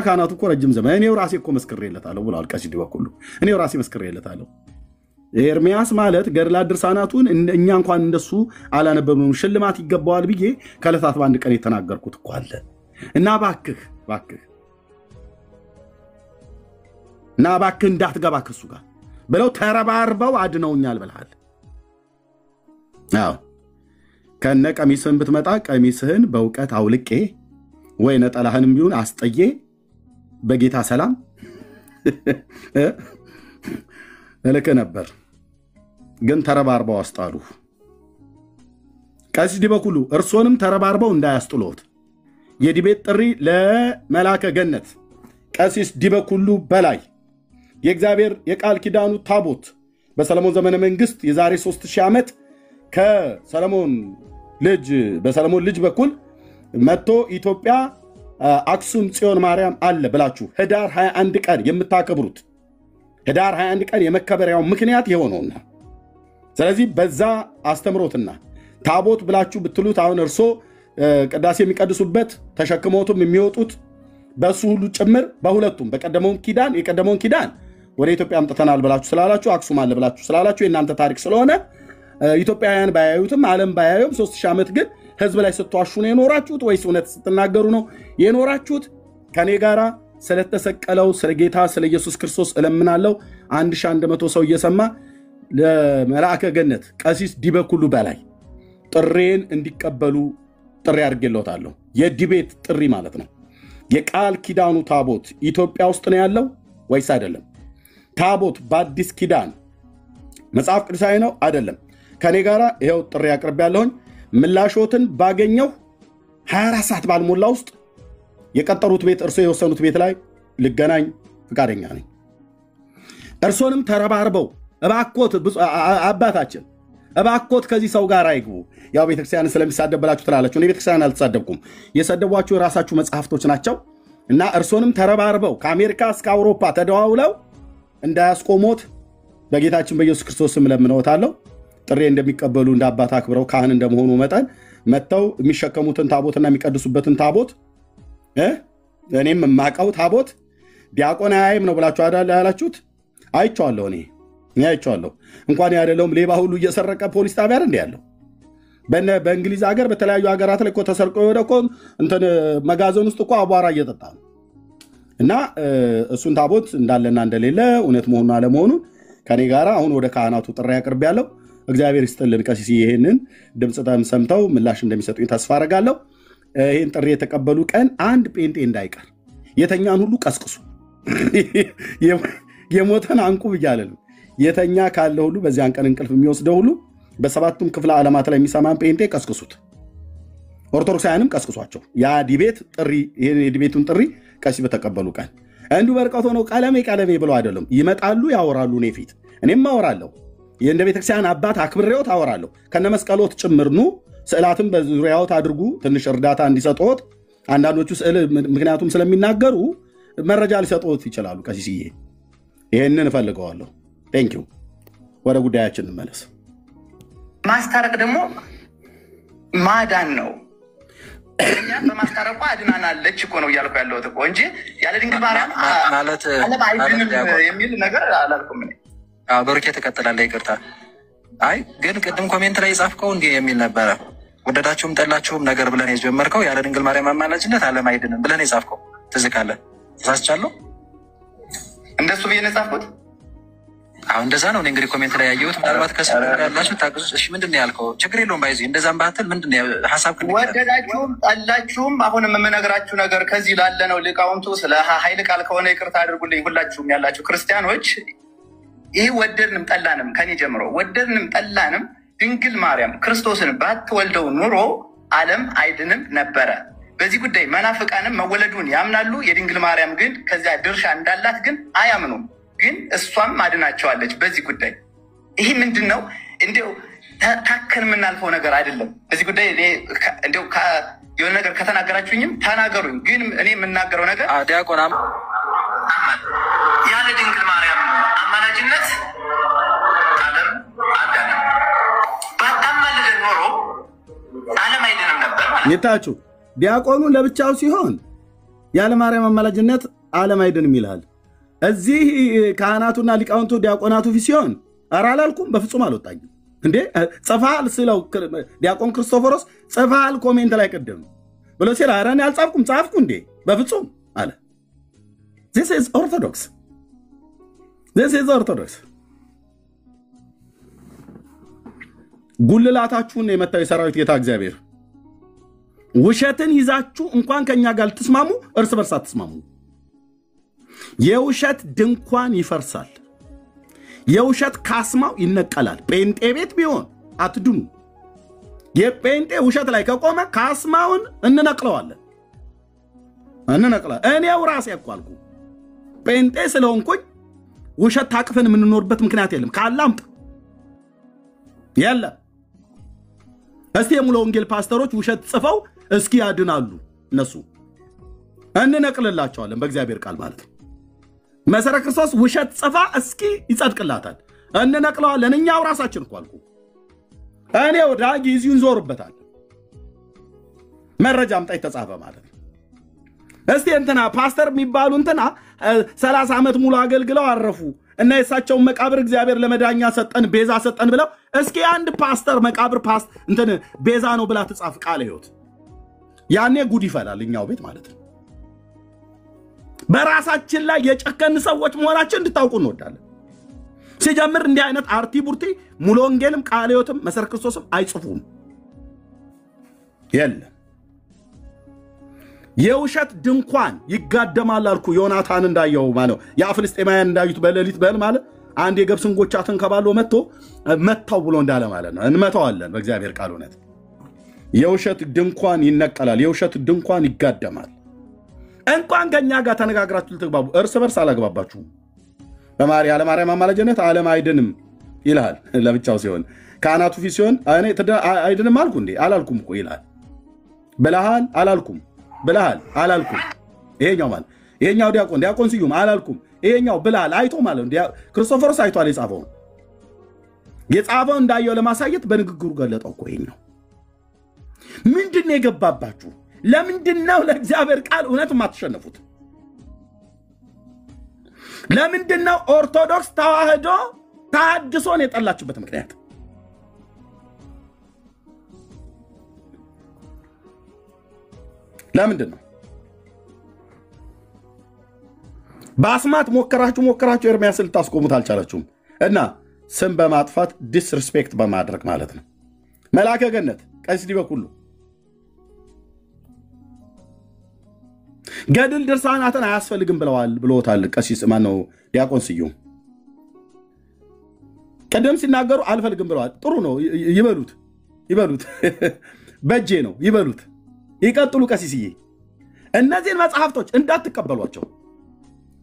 ካህናቱ እኮ ረጅም ዘመን እኔው ራሴ እኮ መስክሬለታለሁ ብለዋል ቀሲስ በኩሉ። እኔው ራሴ መስክሬለታለሁ። ኤርሚያስ ማለት ገድላት ድርሳናቱን እኛ እንኳን እንደሱ አላነበብንም፣ ሽልማት ይገባዋል ብዬ ከዕለታት በአንድ ቀን የተናገርኩት እኮ አለ። እና እባክህ እንዳትገባ ከሱ ጋር ብለው ተረባርበው አድነውኛል ብለሃል። አዎ ከነ ቀሚስህን ብትመጣ ቀሚስህን በእውቀት አውልቄ ወይ ነጠላህንም ቢሆን አስጠዬ በጌታ ሰላም እልክ ነበር። ግን ተረባርበው አስጣሉ። ቀሲስ ዲበኩሉ እርሶንም ተረባርበው እንዳያስጥሎት የዲቤት ጥሪ ለመላከ ገነት ቀሲስ ዲበኩሉ በላይ የእግዚአብሔር የቃል ኪዳኑ ታቦት በሰለሞን ዘመነ መንግስት የዛሬ 3000 ዓመት ከሰለሞን ልጅ በኩል መጥቶ ኢትዮጵያ አክሱም ጽዮን ማርያም አለ ብላችሁ ህዳር 21 ቀን የምታከብሩት ህዳር 21 ቀን የመከበሪያው ምክንያት የሆነውና ስለዚህ በዛ አስተምሮትና ታቦት ብላችሁ ብትሉት አሁን እርሶ ቅዳሴ የሚቀድሱበት ተሸክመውቱም የሚወጡት በሱ ሁሉ ጭምር በሁለቱም የቀደመውን ኪዳን ወደ ኢትዮጵያ አምጥተናል ብላችሁ ስላላችሁ አክሱም አለ ብላችሁ ስላላችሁ የእናንተ ታሪክ ስለሆነ ኢትዮጵያውያን ባያዩትም ዓለም ባያዩም 3000 ዓመት ግን ህዝብ ላይ ስትዋሹ ነው የኖራችሁት ወይስ እውነት ስትናገሩ ነው የኖራችሁት? ከኔ ጋራ ስለተሰቀለው ስለ ጌታ ስለ ኢየሱስ ክርስቶስ እለምናለሁ 1100 ሰው እየሰማ ለመላእከ ገነት ቀሲስ ዲበኩሉ በላይ ጥሬን እንዲቀበሉ ጥሪ አድርጌልዎታለሁ። የዲቤት ጥሪ ማለት ነው። የቃል ኪዳኑ ታቦት ኢትዮጵያ ውስጥ ነው ያለው ወይስ አይደለም? ታቦት በአዲስ ኪዳን መጽሐፍ ቅዱሳዊ ነው አይደለም? ከኔ ጋራ ይሄው ጥሪ አቅርቤያለሁኝ። ምላሾትን ባገኘው 24 ሰዓት ባልሞላ ውስጥ የቀጠሩት ቤት እርሶ የወሰኑት ቤት ላይ ልገናኝ ፍቃደኛ ነኝ። እርሶንም ተረባርበው እባኮት አባታችን እባኮት ከዚህ ሰው ጋር አይግቡ። ያው ቤተክርስቲያን ስለሚሳደብላችሁ ትላላችሁ። እኔ ቤተክርስቲያን አልተሳደብኩም። የሰደቧችሁ የራሳችሁ መጽሐፍቶች ናቸው እና እርሶንም ተረባርበው ከአሜሪካ እስከ አውሮፓ ተደዋውለው እንዳያስቆሞት በጌታችን በኢየሱስ ክርስቶስ ስም ለምነውታለሁ። ጥሪ እንደሚቀበሉ እንደ አባት አክብረው ካህን እንደመሆኑ መጠን መተው የሚሸከሙትን ታቦትና የሚቀድሱበትን ታቦት እኔም የማውቀው ታቦት ዲያቆን አያይም ነው ብላችሁ አይደል ያላችሁት? አይቼዋለሁ። እኔ አይቼዋለሁ። እንኳን ያደለውም ሌባ ሁሉ እየሰረቀ ፖሊስ ጣቢያ እንደ ያለው በእንግሊዝ ሀገር በተለያዩ ሀገራት ላይ እኮ ተሰርቆ ወደ እኮ እንትን መጋዘን ውስጥ እኮ አቧራ እየጠጣ ነው። እና እሱን ታቦት እንዳለና እንደሌለ እውነት መሆኑን አለመሆኑን ከኔ ጋራ አሁን ወደ ካህናቱ ጥሪ አቅርቤያለሁ። እግዚአብሔር ይስጥልን። ቀሲስ ይሄንን ድምጽ ሰምተው ምላሽ እንደሚሰጡኝ ተስፋ አደርጋለሁ። ይሄን ጥሪ የተቀበሉ ቀን አንድ ጴንጤ እንዳይቀር የተኛን ሁሉ ቀስቅሱ። የሞተን አንቁ ብያለሁ። የተኛ ካለ ሁሉ በዚያን ቀን እንቅልፍ የሚወስደው ሁሉ በሰባቱም ክፍለ ዓለማት ላይ የሚሰማን ጴንጤ ቀስቅሱት። ኦርቶዶክሳውያንም ቀስቅሷቸው። ያ ዲቤት ጥሪ ይሄን የዲቤቱን ጥሪ ቀሲስ በተቀበሉ ቀን እንዲሁ በርቀት ሆነው ቀለሜ ብለው አይደለም ይመጣሉ፣ ያወራሉ። እኔ ፊት እኔም አወራለሁ። የእንደ ቤተክርስቲያን አባት አክብሬዎት አወራለሁ። ከነመስቀሎት ጭምርኑ ስዕላትን በዙሪያዎት አድርጉ ትንሽ እርዳታ እንዲሰጡት። አንዳንዶቹ ስዕል ምክንያቱም ስለሚናገሩ መረጃ ሊሰጡት ይችላሉ። ቀሲስዬ ይሄንን እፈልገዋለሁ። ቴንክ ዩ። ወደ ጉዳያችን እንመለስ።
ማስታረቅ ደግሞ ማዳን ነው። እኛ በማስታረቁ አድናናለች እኮ ነው እያልኩ ያለሁት እኮ እንጂ ያለ ድንግል ማርያም ማለት አይድንም የሚል ነገር አላልኩም እኔ።
ብሩኬ ትቀጥላለህ። ይቅርታ። አይ ግን ቅድም ኮሜንት ላይ የጻፍከው እንዲህ የሚል ነበረ። ወደዳችሁም ጠላችሁም ነገር ብለን የጀመርከው ያለ ድንግል ማርያም አማላጅነት ዓለም አይድንም ብለን የጻፍከው ትዝ ካለ ተሳስቻለሁ?
እንደሱ ብዬ ነው የጻፍኩት?
አሁን እንደዛ ነው እንግዲህ ኮሜንት ላይ ያየሁት። ምናልባት ከስር ያላችሁ ታግዙ። እሺ ምንድን ያልከው? ችግር የለውም ባይዚ እንደዛም ባትል ምንድን ሀሳብ
ወደዳችሁም ጠላችሁም አሁን የምነግራችሁ ነገር ከዚህ ላለ ነው። ሊቃውንቱ ስለ ኃይል ቃል ከሆነ ይቅርታ አድርጉልኝ። ሁላችሁም ያላችሁ ክርስቲያኖች ይህ ወደድንም ጠላንም ከኔ ጀምሮ ወደድንም ጠላንም ድንግል ማርያም ክርስቶስን ባትወልደው ኑሮ ዓለም አይድንም ነበረ። በዚህ ጉዳይ መናፍቃንም መወለዱን ያምናሉ። የድንግል ማርያም ግን ከዚያ ድርሻ እንዳላት ግን አያምኑም። ግን እሷም አድናቸዋለች በዚህ ጉዳይ። ይህ ምንድን ነው? እንዲው ታከን የምናልፈው ነገር አይደለም። በዚህ ጉዳይ እንዲው የሆነ ነገር ከተናገራችሁኝም ተናገሩኝ። ግን እኔ የምናገረው ነገር
ዲያቆና
ያለ ድንግል ማርያም አማላጅነት ዓለም አዳነም። ባታማልደን ኖሮ ዓለም አይድንም ነበር ማለት ነው።
የታችሁ ዲያቆኑ ለብቻው ሲሆን ያለ ማርያም አማላጅነት ዓለም አይድንም ይላል። እዚህ ካህናቱና ሊቃውንቱ ዲያቆናቱ ፊት ሲሆን ኧረ አላልኩም፣ በፍጹም አልወጣኝም። እንዴ ጽፋል ስለው ዲያቆን ክርስቶፎሮስ ጽፋል ኮሜንት ላይ ቅድም ብሎ ሲል ኧረ እኔ አልጻፍኩም፣ ጻፍኩ እንዴ በፍጹም አለ። This is Orthodox. ጉልላታችሁን የመታው የሰራዊት ጌታ እግዚአብሔር ውሸትን ይዛችሁ እንኳን ከኛ ጋር ልትስማሙ እርስ በርስ አትስማሙ። የውሸት ድንኳን ይፈርሳል። የውሸት ካስማው ይነቀላል። ጴንጤ ቤት ቢሆን አትድኑ። የጴንጤ ውሸት ላይ ከቆመ ካስማውን እንነቅለዋለን። እንነቅላ እኔው ራሴ ያቋልኩ ጴንጤ ስለሆንኩኝ ውሸት ታቅፈን የምንኖርበት ምክንያት የለም ካላምጥ ያለ እስቲ የሙሉ ወንጌል ፓስተሮች ውሸት ጽፈው እስኪ ያድናሉ እነሱ እንነቅልላቸዋለን በእግዚአብሔር ቃል ማለት ነው መሰረ ክርስቶስ ውሸት ጽፋ እስኪ ይጸድቅላታል እንነቅለዋለን እኛው ራሳችን ቋልኩ እኔው ዳጊ ይዙን ዞርበታል መረጃ አምጣ የተጻፈ ማለት ነው እስቲ እንትና ፓስተር የሚባሉ እንትና 30 ዓመት ሙሉ አገልግለው አረፉ እና የሳቸው መቃብር እግዚአብሔር ለመዳኛ ሰጠን ቤዛ ሰጠን ብለው እስኪ አንድ ፓስተር መቃብር ፓስት እንትን ቤዛ ነው ብላ ተጻፍ ቃለ ሕይወት ያኔ ጉድ ይፈላል እኛው ቤት ማለት ነው በራሳችን ላይ የጨከን ሰዎች መሆናችን እንድታውቁ እንወዳለን ሲጀምር እንዲህ አይነት አርቲ ቡርቲ ሙሉ ወንጌልም ቃለ ሕይወትም መሰረ ክርስቶስም አይጽፉም የለ የውሸት ድንኳን ይጋደማል አልኩ ዮናታን እንዳየው ማለት ያ ፍልስጤማውያን እንዳዩት በሌሊት በል ማለት አንድ የገብስን ጎቻትን ከባሎ መተው ብሎ እንዳለ ማለት ነው እንመታዋለን በእግዚአብሔር ቃል ሆነት የውሸት ድንኳን ይነቀላል የውሸት ድንኳን ይጋደማል እንኳን ከኛ ጋር ተነጋግራችሁ ልትግባቡ እርስ በርስ አላግባባችሁ በማርያም አማላጅነት ዓለም አይድንም ይላል ለብቻው ሲሆን ካህናቱ ፊት ሲሆን እኔ አይድንም አልኩ እንዴ አላልኩም እኮ ይላል ብለሃል አላልኩም ብለሃል አላልኩም ይሄኛው ማለት ይሄኛው ዲያቆን ስዩም አላልኩም ይሄኛው ብለሃል አይቶ ማለት ክርስቶፎርስ አይቷል የጻፈው እንዳየው ለማሳየት በንግግሩ ገለጠው እኮ ይሄኛው ምንድነው የገባባችሁ ለምንድነው ለእግዚአብሔር ቃል እውነት ማትሸነፉት ለምንድነው ኦርቶዶክስ ተዋህዶ ታድሶን የጠላችሁበት ምክንያት ለምንድነው በአስማት ሞከራችሁ ኤርሚያስ ልታስቆሙት አልቻላችሁም እና ስም በማጥፋት ዲስሪስፔክት በማድረግ ማለት ነው መልአከ ገነት ቀሲስ ዲበኩሉ ገድል ድርሳናትን አያስፈልግም ብለውታል ቀሲስ ማነው ዲያቆን ስዩም ቀደም ሲናገሩ አልፈልግም ብለዋል ጥሩ ነው ይበሉት በእጄ ነው ይበሉት ይቀጥሉ ቀሲስዬ እነዚህን መጽሐፍቶች እንዳትቀበሏቸው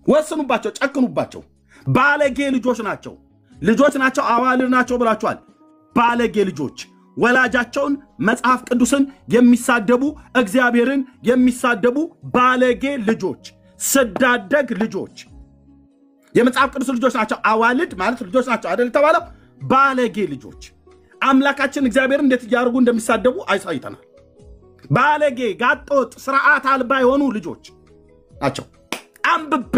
ወስኑባቸው ጨክኑባቸው ባለጌ ልጆች ናቸው አዋልድ ናቸው ብላችኋል ባለጌ ልጆች ወላጃቸውን መጽሐፍ ቅዱስን የሚሳደቡ እግዚአብሔርን የሚሳደቡ ባለጌ ልጆች ስዳደግ ልጆች የመጽሐፍ ቅዱስ ልጆች ናቸው አዋልድ ማለት ልጆች ናቸው አይደል ተባለው ባለጌ ልጆች አምላካችን እግዚአብሔርን እንዴት ያርጉ እንደሚሳደቡ አይሳይተናል ባለጌ ጋጦጥ ስርዓት አልባ የሆኑ ልጆች ናቸው አንብቤ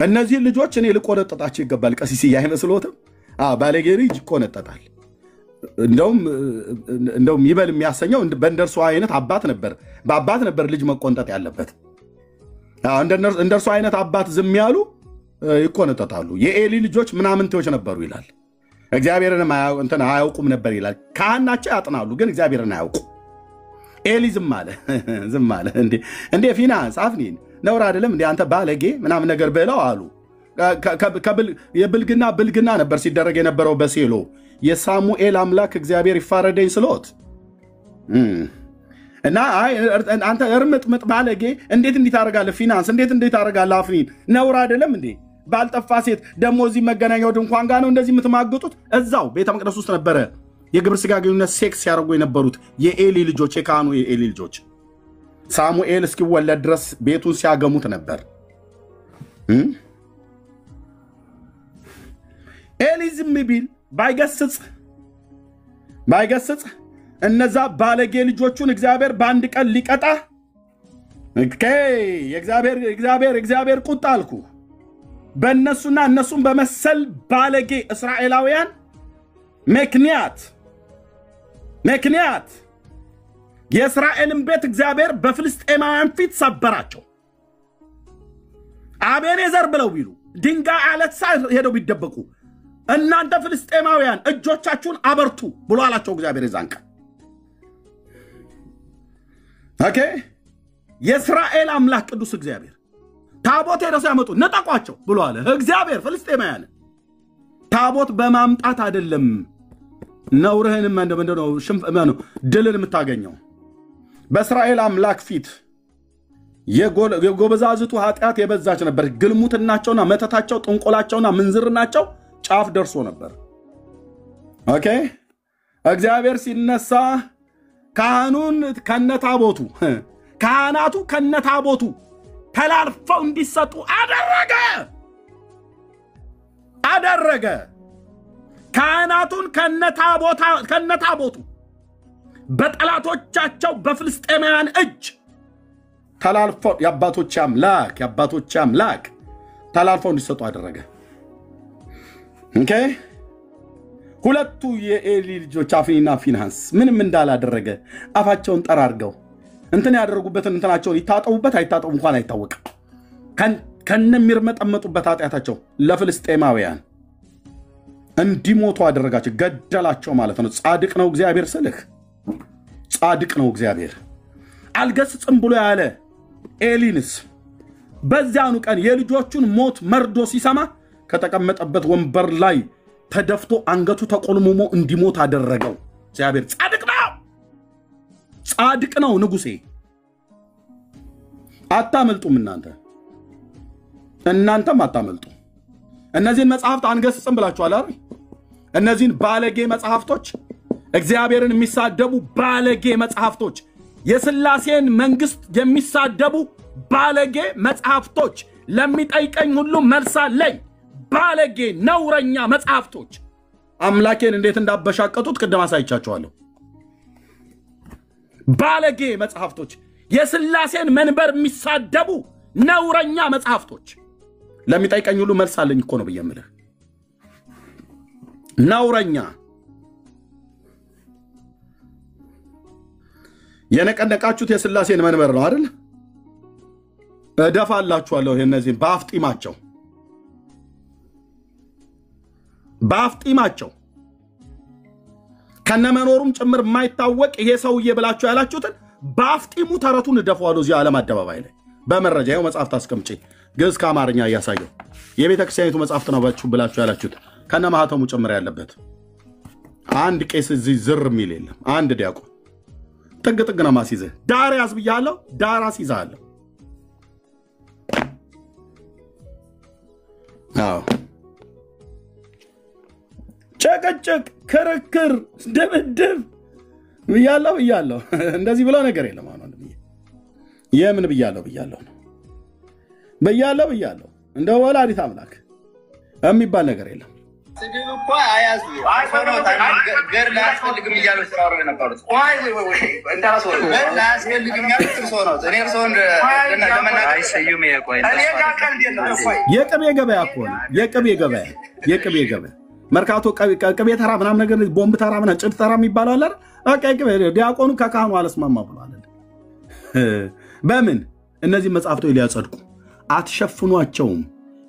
እነዚህ ልጆች እኔ ልቆነጠጣቸው ይገባል ቀሲስ ያይመስሎትም ባለጌ ልጅ ቆነጠጣል እንደውም ይበል የሚያሰኘው በእንደርሱ አይነት አባት ነበር ልጅ መቆንጠጥ ያለበት እንደርሱ አይነት አባት ዝም ያሉ ይቆነጠጣሉ የኤሊ ልጆች ምናምንቴዎች ነበሩ ይላል እግዚአብሔርን አያውቁም ነበር ይላል ካህናቸው ያጥናሉ ግን እግዚአብሔርን አያውቁ ኤሊ ዝም አለ እንዴ ፊናንስ አፍኒን ነውር አይደለም እንዴ አንተ ባለጌ ምናምን ነገር ብለው አሉ የብልግና ነበር ሲደረግ የነበረው በሴሎ የሳሙኤል አምላክ እግዚአብሔር ይፋረደኝ ስሎት እና አንተ እርምጥምጥ ባለጌ እንዴት ታደርጋለህ ፊናንስ እንዴት ታደርጋለህ አፍኒን ነውር አይደለም እንዴ ባልጠፋ ሴት ደሞ እዚህ መገናኛው ድንኳን ጋር ነው እንደዚህ የምትማግጡት እዛው ቤተ መቅደስ ውስጥ ነበረ የግብር ስጋ ግንኙነት ሴክስ ያደርጉ የነበሩት የኤሊ ልጆች የካህኑ የኤሊ ልጆች ሳሙኤል እስኪወለድ ድረስ ቤቱን ሲያገሙት ነበር ኤሊ ዝም ቢል ባይገስጽ እነዛ ባለጌ ልጆቹን እግዚአብሔር በአንድ ቀን ሊቀጣ እግዚአብሔር ቁጣ አልኩ በእነሱና እነሱን በመሰል ባለጌ እስራኤላውያን ምክንያት የእስራኤልን ቤት እግዚአብሔር በፍልስጤማውያን ፊት ሰበራቸው አቤኔዘር ብለው ቢሉ ድንጋይ አለት ሳይ ሄደው ቢደበቁ እናንተ ፍልስጤማውያን እጆቻችሁን አበርቱ ብሎ አላቸው እግዚአብሔር ይዛንቀ ኦኬ የእስራኤል አምላክ ቅዱስ እግዚአብሔር ታቦት ሄደው ሲያመጡ ነጠቋቸው ብሎ አለ እግዚአብሔር ፍልስጤማውያን ታቦት በማምጣት አይደለም ነውርህንም እንደምንድነው ሽንፈማኑ ድልን የምታገኘው በእስራኤል አምላክ ፊት የጎበዛዝቱ ኃጢአት የበዛች ነበር ግልሙትናቸውና መተታቸው ጥንቆላቸውና ምንዝርናቸው ጫፍ ደርሶ ነበር ኦኬ እግዚአብሔር ሲነሳ ካህኑን ከነታቦቱ ካህናቱ ከነታቦቱ ተላልፈው እንዲሰጡ አደረገ ካህናቱን ከነታቦቱ በጠላቶቻቸው በፍልስጤማውያን እጅ ተላልፈው የአባቶች አምላክ ተላልፈው እንዲሰጡ አደረገ ኦኬ ሁለቱ የኤሊ ልጆች አፍኒና ፊንሃስ ምንም እንዳላደረገ አፋቸውን ጠራርገው እንትን ያደረጉበትን እንትናቸውን ይታጠቡበት አይታጠቡ እንኳን አይታወቅ ከነሚርመጠመጡበት ኃጢአታቸው ለፍልስጤማውያን እንዲሞቱ አደረጋቸው ገደላቸው ማለት ነው ጻድቅ ነው እግዚአብሔር ስልህ ጻድቅ ነው እግዚአብሔር አልገስጽም ብሎ ያለ ኤሊንስ በዚያኑ ቀን የልጆቹን ሞት መርዶ ሲሰማ ከተቀመጠበት ወንበር ላይ ተደፍቶ አንገቱ ተቆልሞሞ እንዲሞት አደረገው እግዚአብሔር ጻድቅ ነው ንጉሴ አታመልጡም እናንተም አታመልጡ እነዚህን መጽሐፍት አንገስጽም ብላችኋል አይደል እነዚህን ባለጌ መጽሐፍቶች እግዚአብሔርን የሚሳደቡ ባለጌ መጽሐፍቶች የሥላሴን መንግስት የሚሳደቡ ባለጌ መጽሐፍቶች ለሚጠይቀኝ ሁሉ መልስ አለኝ ባለጌ ነውረኛ መጽሐፍቶች አምላኬን እንዴት እንዳበሻቀጡት ቅድም አሳይቻችኋለሁ ባለጌ መጽሐፍቶች የሥላሴን መንበር የሚሳደቡ ነውረኛ መጽሐፍቶች ለሚጠይቀኝ ሁሉ መልስ አለኝ እኮ ነው በየምልህ ነውረኛ የነቀነቃችሁት የሥላሴን መንበር ነው አይደል እደፋላችኋለሁ እነዚህን በአፍጢማቸው ከነመኖሩም ጭምር የማይታወቅ ይሄ ሰውዬ ብላችሁ ያላችሁትን በአፍጢሙ ተረቱን እደፋዋለሁ እዚህ ዓለም አደባባይ ላይ በመረጃ ይኸው መጽሐፍ ታስቀምጪ ግዕዝ ከአማርኛ እያሳየው የቤተ ክርስቲያኒቱ መጽሐፍት ነው ብላችሁ ያላችሁት ከነማህተሙ ጭምር ያለበት አንድ ቄስ እዚህ ዝር የሚል የለም አንድ ዲያቆን ጥግ ነው ማስይዘህ ዳር ያዝ ብያለሁ ዳር አስይዛለሁ አዎ ጨቀጨቅ ክርክር ድብድብ ብያለሁ እንደዚህ ብለው ነገር የለም አሁን የምን ብያለሁ እንደ ወላዲት አምላክ የሚባል ነገር የለም
ስድብ እኮ አያዙ ገር ላያስፈልግም እያሉ ሲያወሩ የነበሩት እንዳራስ ወር ገር ላያስፈልግም ያሉት እርሶ ነው እኔ እርሶን ለመናገር አይሰዩም
የቅቤ ገበያ እኮ ነው የቅቤ ገበያ መርካቶ ቅቤ ተራ ምናምን ነገር ቦምብ ተራ ምናምን ጭድ ተራ የሚባለው አለ በቃ ቅቤ ዲያቆኑ ከካህኑ አለስማማ ብሏል በምን እነዚህ መጽሐፍቶች ሊያጸድቁ አትሸፍኗቸውም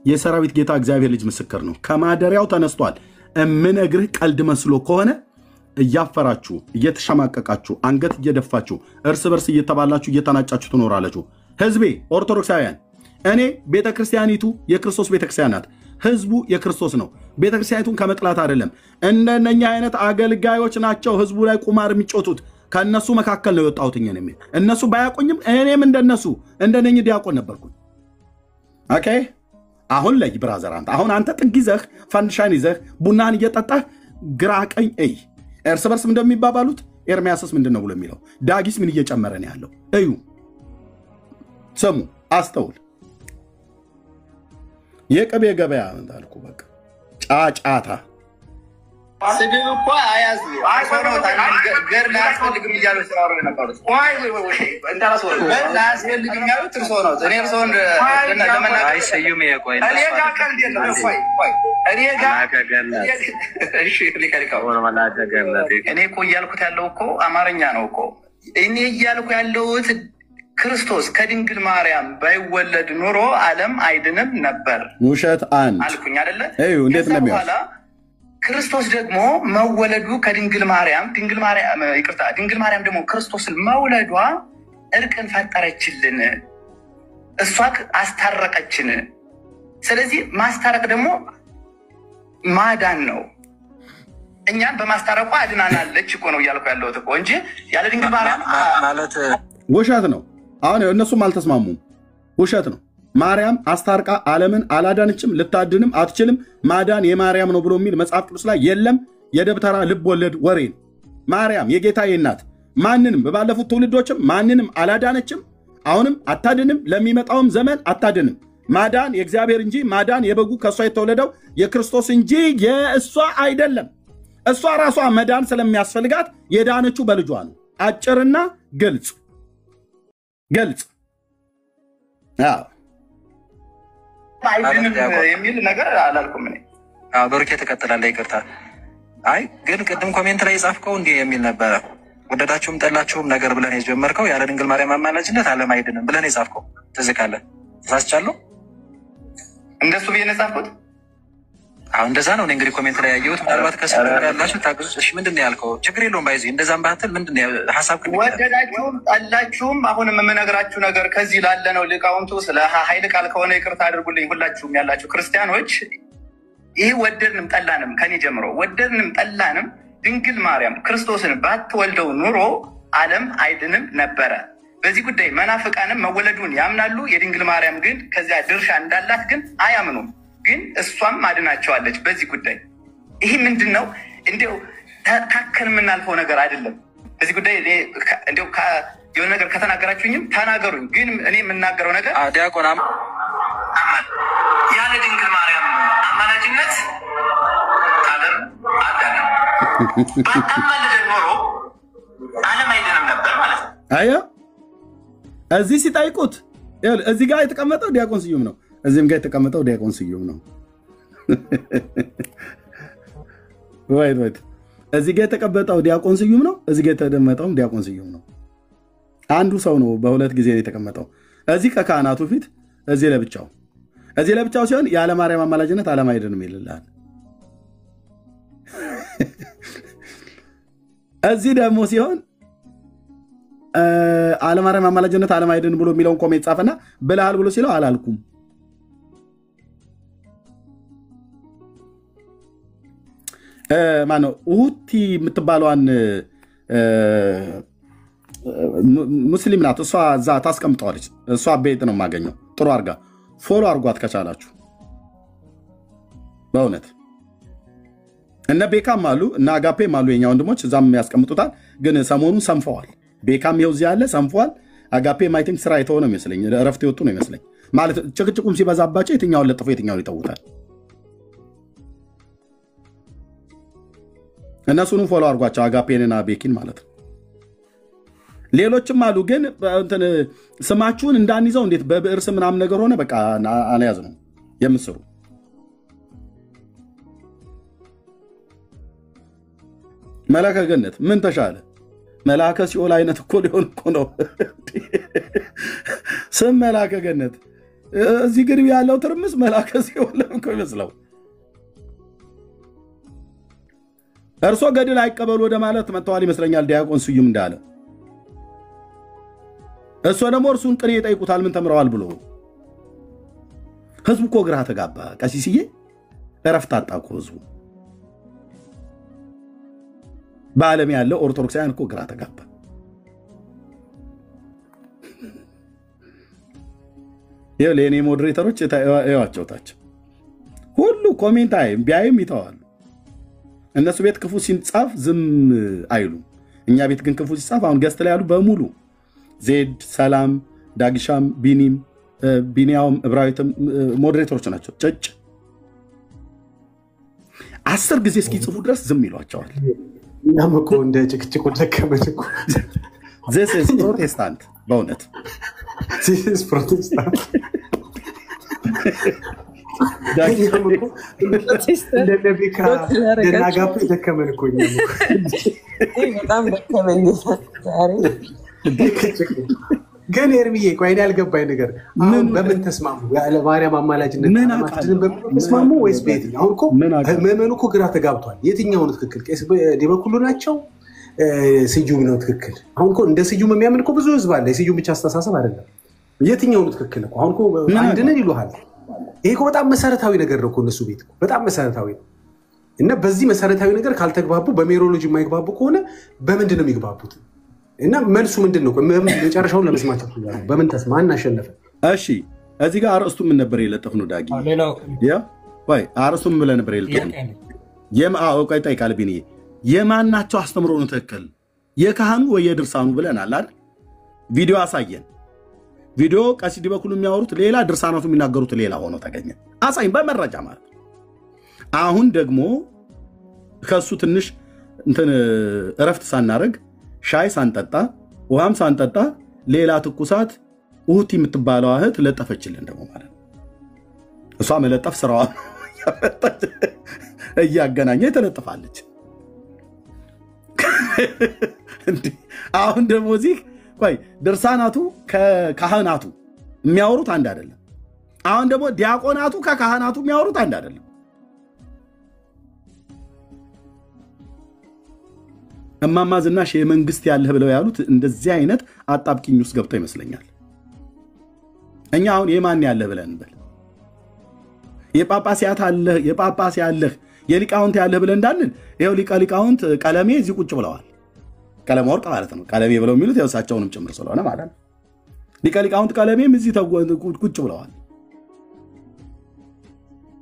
የሰራዊት ጌታ እግዚአብሔር ልጅ ምስክር ነው ከማደሪያው ተነስቷል እምነግርህ ቀልድ መስሎ ከሆነ እያፈራችሁ እየተሸማቀቃችሁ አንገት እየደፋችሁ እርስ በርስ እየተባላችሁ እየተናጫችሁ ትኖራላችሁ ህዝቤ ኦርቶዶክሳውያን እኔ ቤተክርስቲያኒቱ የክርስቶስ ቤተክርስቲያን ናት ህዝቡ የክርስቶስ ነው ቤተክርስቲያኒቱን ከመጥላት አይደለም እንደነኛ አይነት አገልጋዮች ናቸው ህዝቡ ላይ ቁማር የሚጮቱት ከነሱ መካከል ነው የወጣሁትኝ እነሱ ባያቆኝም እኔም እንደነኝ ዲያቆን ነበርኩ ኦኬ አሁን ላይ ብራዘር አንተ ጥግ ይዘህ ፈንድሻን ይዘህ ቡናን እየጠጣህ ግራ ቀኝ እርስ በርስ እንደሚባባሉት ኤርሚያስስ ምንድነው ብሎ የሚለው ዳጊስ ምን እየጨመረ ነው ያለው እዩ ሰሙ አስተውል የቅቤ ገበያ እንዳልኩ በቃ ጫጫታ
ስድብ እኮ አያዙ ገር ላያስፈልግም እያሉ ሲያወሩ የነበሩት እንዳራስ ወር ገር ላያስፈልግም ያሉት እርሶ ነው እኔ እርሶን ለመናገር አይሰዩም እኔ ጋር ቀልድ የለም እኔ እኮ እያልኩት ያለው እኮ አማርኛ ነው እኮ እኔ እያልኩ ያለሁት ክርስቶስ ከድንግል ማርያም ባይወለድ ኑሮ ዓለም አይድንም ነበር
ውሸት
አልኩኝ አይደለ
እንዴት ነው
ክርስቶስ ደግሞ መወለዱ ከድንግል ማርያም ድንግል ማርያም ደግሞ ክርስቶስን መውለዷ እርቅን ፈጠረችልን እሷ አስታረቀችን ስለዚህ ማስታረቅ ደግሞ ማዳን ነው። እኛን በማስታረቋ አድናናለች እኮ ነው እያልኩ ያለሁት እኮ እንጂ ያለ ድንግል ማርያም
ማለት
ውሸት ነው። አሁን እነሱም አልተስማሙም። ውሸት ነው። ማርያም አስታርቃ ዓለምን አላዳነችም፣ ልታድንም አትችልም። ማዳን የማርያም ነው ብሎ የሚል መጽሐፍ ቅዱስ ላይ የለም። የደብተራ ልብ ወለድ ወሬ ነው። ማርያም የጌታዬ እናት ማንንም በባለፉት ትውልዶችም ማንንም አላዳነችም፣ አሁንም አታድንም፣ ለሚመጣውም ዘመን አታድንም። ማዳን የእግዚአብሔር እንጂ ማዳን የበጉ ከእሷ የተወለደው የክርስቶስ እንጂ የእሷ አይደለም። እሷ ራሷ መዳን ስለሚያስፈልጋት የዳነችው በልጇ ነው። አጭርና ግልጽ ግልጽ።
አይድንም የሚል ነገር አላልኩም እኔ።
ብሩኬ ትቀጥላለህ። ይቅርታ። አይ ግን ቅድም ኮሜንት ላይ የጻፍከው እንዲህ የሚል ነበረ። ወደዳችሁም ጠላችሁም ነገር ብለን የጀመርከው ያለ ድንግል ማርያም አማላጅነት ዓለም አይድንም ብለን የጻፍከው ትዝ ካለ ተሳስቻለሁ?
እንደሱ ብዬ ነው የጻፍኩት።
አሁን እንደዛ ነው እንግዲህ ኮሜንት ላይ ያየሁት። ምናልባት ከስር ያላችሁ ታግዙ። እሺ ምንድን ነው ያልከው? ችግር የለውም ባይዚ እንደዛም ባትል ምንድን ነው ሀሳብ
ወደዳችሁም ጠላችሁም አሁንም የምነግራችሁ ነገር ከዚህ ላለ ነው። ሊቃውንቱ ስለ ኃይል ቃል ከሆነ ይቅርታ አድርጉልኝ። ሁላችሁም ያላችሁ ክርስቲያኖች ይህ ወደድንም ጠላንም ከኔ ጀምሮ ወደድንም ጠላንም ድንግል ማርያም ክርስቶስን ባትወልደው ኑሮ ዓለም አይድንም ነበረ። በዚህ ጉዳይ መናፍቃንም መወለዱን ያምናሉ። የድንግል ማርያም ግን ከዚያ ድርሻ እንዳላት ግን አያምኑም። ግን እሷም አድናቸዋለች በዚህ ጉዳይ። ይህ ምንድን ነው? እንዲው ታከን የምናልፈው ነገር አይደለም። በዚህ ጉዳይ እንዲው የሆነ ነገር ከተናገራችሁኝም ተናገሩኝ። ግን እኔ የምናገረው ነገር
ዲያቆን
ያለ ድንግል ማርያም አማላጅነት ዓለም አዳነም። ባታማልደን ኖሮ ዓለም አይድንም ነበር ማለት ነው።
አያ እዚህ ሲጠይቁት እዚህ ጋር የተቀመጠው ዲያቆን ስዩም ነው። እዚህም ጋር የተቀመጠው ዲያቆን ስዩም ነው። ወይት እዚህ ጋር የተቀመጠው ዲያቆን ስዩም ነው። እዚህ ጋር የተደመጠው ዲያቆን ስዩም ነው። አንዱ ሰው ነው በሁለት ጊዜ የተቀመጠው። እዚህ ከካህናቱ ፊት፣ እዚህ ለብቻው። እዚህ ለብቻው ሲሆን ያለ ማርያም አማላጅነት ዓለም አይድንም ይልልሃል። እዚህ ደግሞ ሲሆን ዓለም ማርያም አማላጅነት ዓለም አይድንም ብሎ የሚለውን ኮሜንት ጻፈና ብለሃል ብሎ ሲለው አላልኩም። ማነው ኡቲ የምትባለዋን ሙስሊም ናት። እሷ እዛ ታስቀምጠዋለች። እሷ ቤት ነው የማገኘው። ጥሩ አርጋ ፎሎ አርጓት ከቻላችሁ። በእውነት እነ ቤካም አሉ እነ አጋፔም አሉ የኛ ወንድሞች እዛም ያስቀምጡታል። ግን ሰሞኑን ሰንፈዋል። ቤካም ይኸው እዚህ ያለ ሰንፈዋል። አጋፔም አይ ቲንክ ስራ የተሆነ ነው ይመስለኝ፣ እረፍት የወጡ ነው ይመስለኝ። ማለት ጭቅጭቁም ሲበዛባቸው የትኛውን ለጥፎ የትኛውን ይተውታል። እነሱንም ፎሎ አርጓቸው፣ አጋፔንና ቤኪን ማለት ነው። ሌሎችም አሉ። ግን ስማችሁን እንዳንይዘው እንዴት በብዕር ስም ምናምን ነገር ሆነ። በቃ አልያዝ ነው የምስሩ። መላከ ገነት ምን ተሻለ? መላከ ሲኦል አይነት እኮ ሊሆን እኮ ነው ስም መላከ ገነት። እዚህ ግርቢ ያለው ትርምስ መላከ ሲኦል እኮ ይመስለው። እርሶ ገድል አይቀበሉ ወደ ማለት መጥተዋል ይመስለኛል ዲያቆን ስዩም እንዳለ። እሱ ደግሞ እርሱን ቅኔ ይጠይቁታል ምን ተምረዋል ብሎ። ህዝቡ እኮ ግራ ተጋባ። ቀሲስዬ እረፍት አጣ እኮ ህዝቡ። በዓለም ያለው ኦርቶዶክሳውያን እኮ ግራ ተጋባ። ይኸው ለእኔ ሞዴሬተሮች እዩዋቸው ታች ሁሉ ኮሜንት ቢያይም ይተዋሉ። እነሱ ቤት ክፉ ሲጻፍ ዝም አይሉም። እኛ ቤት ግን ክፉ ሲጻፍ አሁን ገስት ላይ ያሉ በሙሉ ዜድ፣ ሰላም፣ ዳግሻም፣ ቢኒም፣ ቢኒያውም፣ እብራዊትም ሞዴሬተሮች ናቸው። ጨጭ 10 ጊዜ እስኪጽፉ ድረስ ዝም ይሏቸዋል።
እኛም እኮ እንደ ጭቅጭቁ ደከመን እኮ።
This is ፕሮቴስታንት በእውነት
This is ፕሮቴስታንት። እንደ ቤካ ደናጋፕ ደከመን እኮ እኛም
በጣም ደከመኝ ዛሬ።
ግን ኤርሚዬ ቆይ እኔ ያልገባኝ ነገር አሁን በምን ተስማሙ? ያለ ማርያም አማላጅነት ተስማሙ ወይስ በየትኛው? አሁን እኮ ምዕመኑ እኮ ግራ ተጋብቷል። የትኛው ነው ትክክል? ቄስ ዲበኩሉ ናቸው? ስዩም ነው ትክክል? አሁን እኮ እንደ ስዩም የሚያምን እኮ ብዙ ህዝብ አለ። የስዩም ብቻ አስተሳሰብ አይደለም። የትኛው ነው ትክክል እኮ? አሁን እኮ አንድ ነን ይሉሃል። ይሄ እኮ በጣም መሰረታዊ ነገር ነው እኮ እነሱ ቤት በጣም መሰረታዊ ነው። እና በዚህ መሰረታዊ ነገር ካልተግባቡ በሜሮሎጂ የማይግባቡ ከሆነ በምንድን ነው የሚግባቡት? እና መልሱ ምንድን ነው? መጨረሻውን ለመስማት በምን ማን አሸነፈ?
እሺ እዚህ ጋር አርእስቱ ምን ነበር የለጠፍነው? ዳጊ አርእስቱ ምን ብለህ ነበር የለጠፍነው? ቆይ ጠይቃል ቢንዬ የማናቸው አስተምሮ ነው ትክክል? የካህኑ ወይ የድርሳኑ ብለናል አይደል? ቪዲዮ አሳየን። ቪዲዮ ቀሲስ ዲበኩሉ የሚያወሩት ሌላ፣ ድርሳናቱ የሚናገሩት ሌላ ሆኖ ተገኘ። አሳይን በመረጃ ማለት። አሁን ደግሞ ከሱ ትንሽ እንትን እረፍት ሳናደርግ ሻይ ሳንጠጣ ውሃም ሳንጠጣ ሌላ ትኩሳት ውህቲ የምትባለው እህት ለጠፈችልን ደግሞ ማለት ነው። እሷ መለጠፍ ስራዋ እያገናኘ ተለጥፋለች። አሁን ደግሞ እዚህ ቆይ ድርሳናቱ ከካህናቱ የሚያወሩት አንድ አይደለም። አሁን ደግሞ ዲያቆናቱ ከካህናቱ የሚያወሩት አንድ አይደለም። እማማ ዝናሽ የመንግስት ያለህ ብለው ያሉት እንደዚህ አይነት አጣብቂኝ ውስጥ ገብተው ይመስለኛል። እኛ አሁን የማን ያለህ ብለን እንበል? የጳጳሲያት አለህ፣ የጳጳስ ያለህ፣ የሊቃውንት ያለህ ብለን እንዳንል ይኸው ሊቃውንት ቀለሜ እዚህ ቁጭ ብለዋል። ቀለመ ወርቅ ማለት ነው። ቀለሜ ብለው የሚሉት ያው እሳቸውንም ጭምር ስለሆነ ማለት ነው። ሊቃውንት ቀለሜም እዚህ ቁጭ ብለዋል።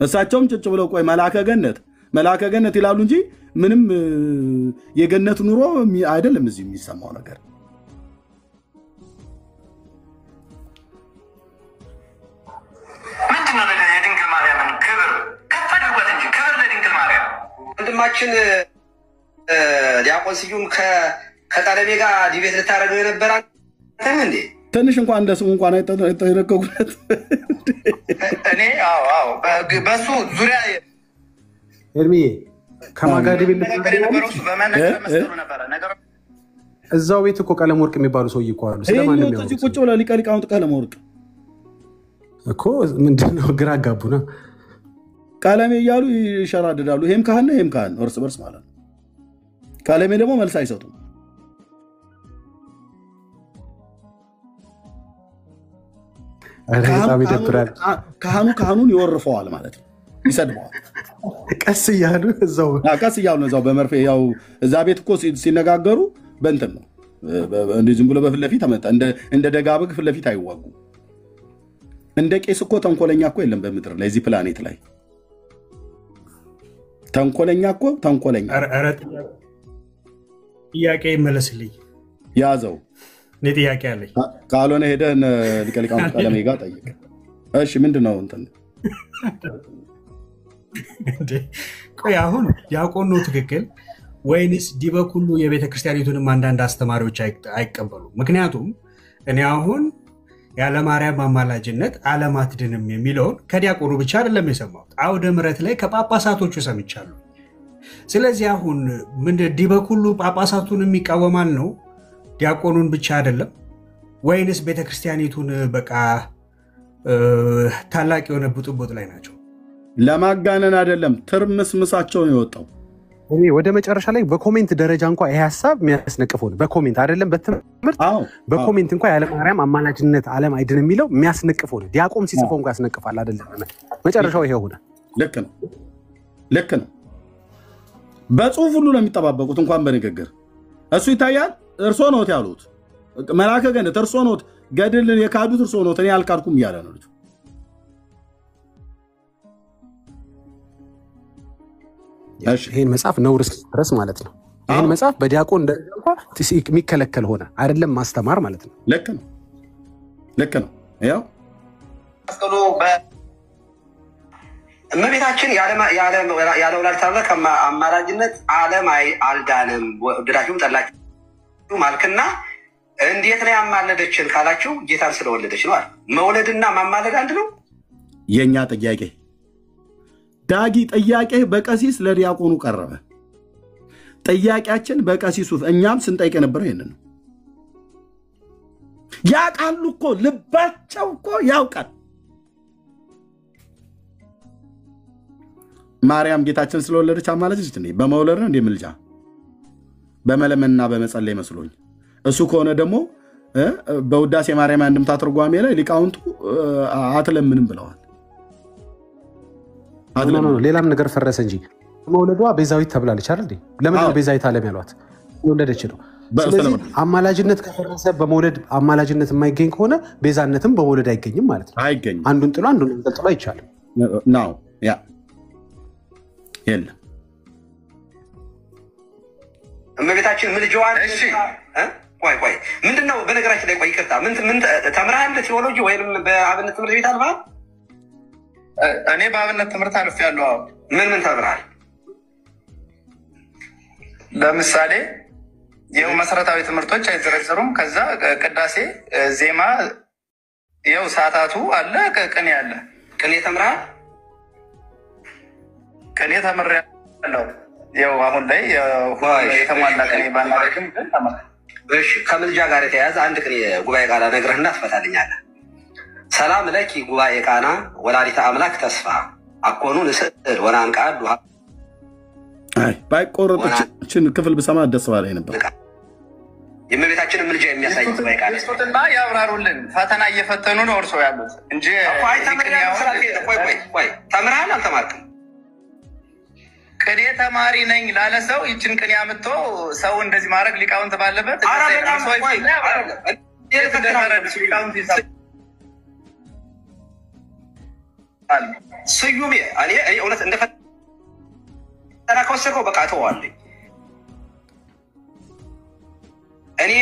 እሳቸውም ጭጭ ብለው ቆይ መልአከ ገነት ይላሉ እንጂ ምንም የገነት ኑሮ አይደለም እዚህ የሚሰማው ነገር።
ምንድነው የድንግል ማርያምን ክብር ከፍ አድርጓት እንጂ ክብር ለድንግል ማርያም። ወንድማችን ዲያቆን ስዩም ከቀለሜ ጋር ዲቤት ልታደርገው የነበረ እንዴ?
ትንሽ እንኳን እንደ ስሙ እንኳን አይጠረቀቁለት
እኔ በሱ ዙሪያ
ኤርሚዬ ከማጋዲ ቤት እዛው ቤት እኮ ቀለም ወርቅ የሚባሉ ሰውዬ እኮ አሉ። ስለማን ነው
እዚህ ቁጭ ብለው ሊቃውንት ቀለም ወርቅ
እኮ ምንድነው? ግራ አጋቡና
ቀለሜ እያሉ ይሸራድዳሉ። ይሄም ካህን ነው፣ ይሄም ካህን እርስ በርስ ማለት ነው። ቀለሜ ደግሞ መልስ አይሰጡም። ካህኑን ይወርፈዋል ማለት ነው፣ ይሰድበዋል።
ቀስ እያሉ
እዛው በመርፌ ያው እዛ ቤት እኮ ሲነጋገሩ በእንትን ነው እንዲህ ዝም ብሎ በፊት ለፊት አመጣ እንደ ደጋበግ ፊት ለፊት አይዋጉ። እንደ ቄስ እኮ ተንኮለኛ እኮ የለም በምድር ላይ እዚህ ፕላኔት ላይ ተንኮለኛ እኮ ተንኮለኛ።
ጥያቄ ይመለስልኝ
ያዘው።
እኔ ጥያቄ አለኝ።
ካልሆነ ሄደህ ሊቃውንት ቀለሜ ጋር ጠይቅ። እሺ ምንድነው እንትን?
ቆይ አሁን ዲያቆን ነው ትክክል ወይንስ ዲበኩሉ የቤተክርስቲያኒቱንም አንዳንድ አስተማሪዎች አይቀበሉ? ምክንያቱም እኔ አሁን ያለ ማርያም አማላጅነት ዓለም አትድንም የሚለውን ከዲያቆኑ ብቻ አይደለም የሰማሁት፣ አውደ ምሕረት ላይ ከጳጳሳቶቹ ሰምቻለሁ። ስለዚህ አሁን ዲበኩሉ ጳጳሳቱን ይቃወማል ነው ዲያቆኑን ብቻ አይደለም? ወይንስ ቤተክርስቲያኒቱን በቃ ታላቅ የሆነ ብጥብጥ ላይ ናቸው?
ለማጋነን አይደለም፣ ትርምስምሳቸው ነው የወጣው።
ወደ መጨረሻ ላይ በኮሜንት ደረጃ እንኳ ይሄ ሀሳብ የሚያስነቅፈው ነው። በኮሜንት አይደለም በትምህርት በኮሜንት እንኳ ያለ ማርያም አማላጅነት ዓለም አይድን የሚለው የሚያስነቅፈው ነው። ዲያቆን ሲጽፈው እንኳ ያስነቅፋል አይደለም? መጨረሻው ይሄ ሆነ።
ልክ ነው። በጽሁፍ ሁሉ ነው የሚጠባበቁት፣ እንኳን በንግግር እሱ ይታያል። እርሶ ነዎት ያሉት መልአከ ገነት፣ እርሶ ነዎት ገድል የካዱት፣ እርሶ ነዎት እኔ አልካድኩም እያለ ነው ልጁ።
ይህን መጽሐፍ ነውር ድረስ ማለት ነው። ይህን መጽሐፍ በዲያቆን እንኳ የሚከለከል ሆነ አይደለም ማስተማር ማለት ነው።
ልክ ነው። ያው
እመቤታችን ያለ ወላዲተ አምላክ አማላጅነት ዓለም አልዳንም፣ ወደዳችሁም ጠላችሁ ማልክና እንዴት ነው ያማለደችን ካላችሁ ጌታን ስለወለደች ነው። መውለድና ማማለድ አንድ ነው።
የኛ ጥያቄ ዳጊ ጥያቄ በቀሲስ ለዲያቆኑ ቀረበ። ጥያቄያችን በቀሲሱ እኛም ስንጠይቅ የነበረው ይሄንን ነው። ያውቃሉ እኮ ልባቸው እኮ ያውቃል። ማርያም ጌታችን ስለወለደች አማለደች እንዴ? በመውለድ ነው እንዴ? ምልጃ በመለመንና በመጸለይ መስሎኝ። እሱ ከሆነ ደግሞ በውዳሴ ማርያም አንድምታ ትርጓሜ ላይ ሊቃውንቱ አትለምንም ብለዋል።
ሌላም ነገር ፈረሰ እንጂ
በመውለዷ ቤዛዊት ተብላለች አይደል እንዴ? ለምን ነው ቤዛዊት ዓለም ያሏት? የወለደች ነው። ስለዚህ አማላጅነት ከፈረሰ በመውለድ አማላጅነት የማይገኝ ከሆነ ቤዛነትም በመውለድ አይገኝም ማለት ነው።
አይገኝም።
አንዱን ጥሎ አንዱን ጥሎ አይቻልም
ነው ያ የለም።
እመቤታችን ምልጃዋን ቆይ ምንድነው? በነገራችን ላይ ቆይ ይቅርታ፣ ምን ተምረሃል? ቴዎሎጂ ወይም በአብነት ትምህርት ቤት አልፈሃል?
እኔ በአብነት ትምህርት አልፌያለሁ።
ምን ተምረሃል?
ለምሳሌ ይኸው መሰረታዊ ትምህርቶች አይዘረዘሩም። ከዛ ቅዳሴ፣ ዜማ፣ ይኸው ሰዓታቱ አለ፣ ቅኔ አለ።
ቅኔ ተምረሃል?
ቅኔ ተምሬያለሁ። ይኸው አሁን ላይ የተሟላ ቅኔ ባናደርግም ግን ተምሬያለሁ።
እሺ፣ ከምልጃ ጋር የተያያዘ አንድ ቅኔ ጉባኤ ቃና ነግረህና ትፈታልኛለህ። ሰላም ለኪ ጉባኤ ቃና ወላዲተ አምላክ ተስፋ አኮኑ ንስዕድ ወናንቃድ
ባይቆረጥችን ክፍል ብሰማ ደስ ባለኝ ነበር።
የእመቤታችንን ምልጃ የሚያሳይ ጉባኤ ቃና
ስጡትና ያብራሩልን። ፈተና እየፈተኑ ነው እርሶ ያሉት እንጂ
ቆይ ተምረሃል አልተማርክም?
ቅኔ ተማሪ ነኝ ላለ ሰው ይችን ቅኔ አምጥቶ ሰው እንደዚህ ማድረግ ሊቃውንት ባለበት
ስዩሜ እኔ እውነት እንደፈተና ከወሰድከው በቃ ተዋለኝ። እኔ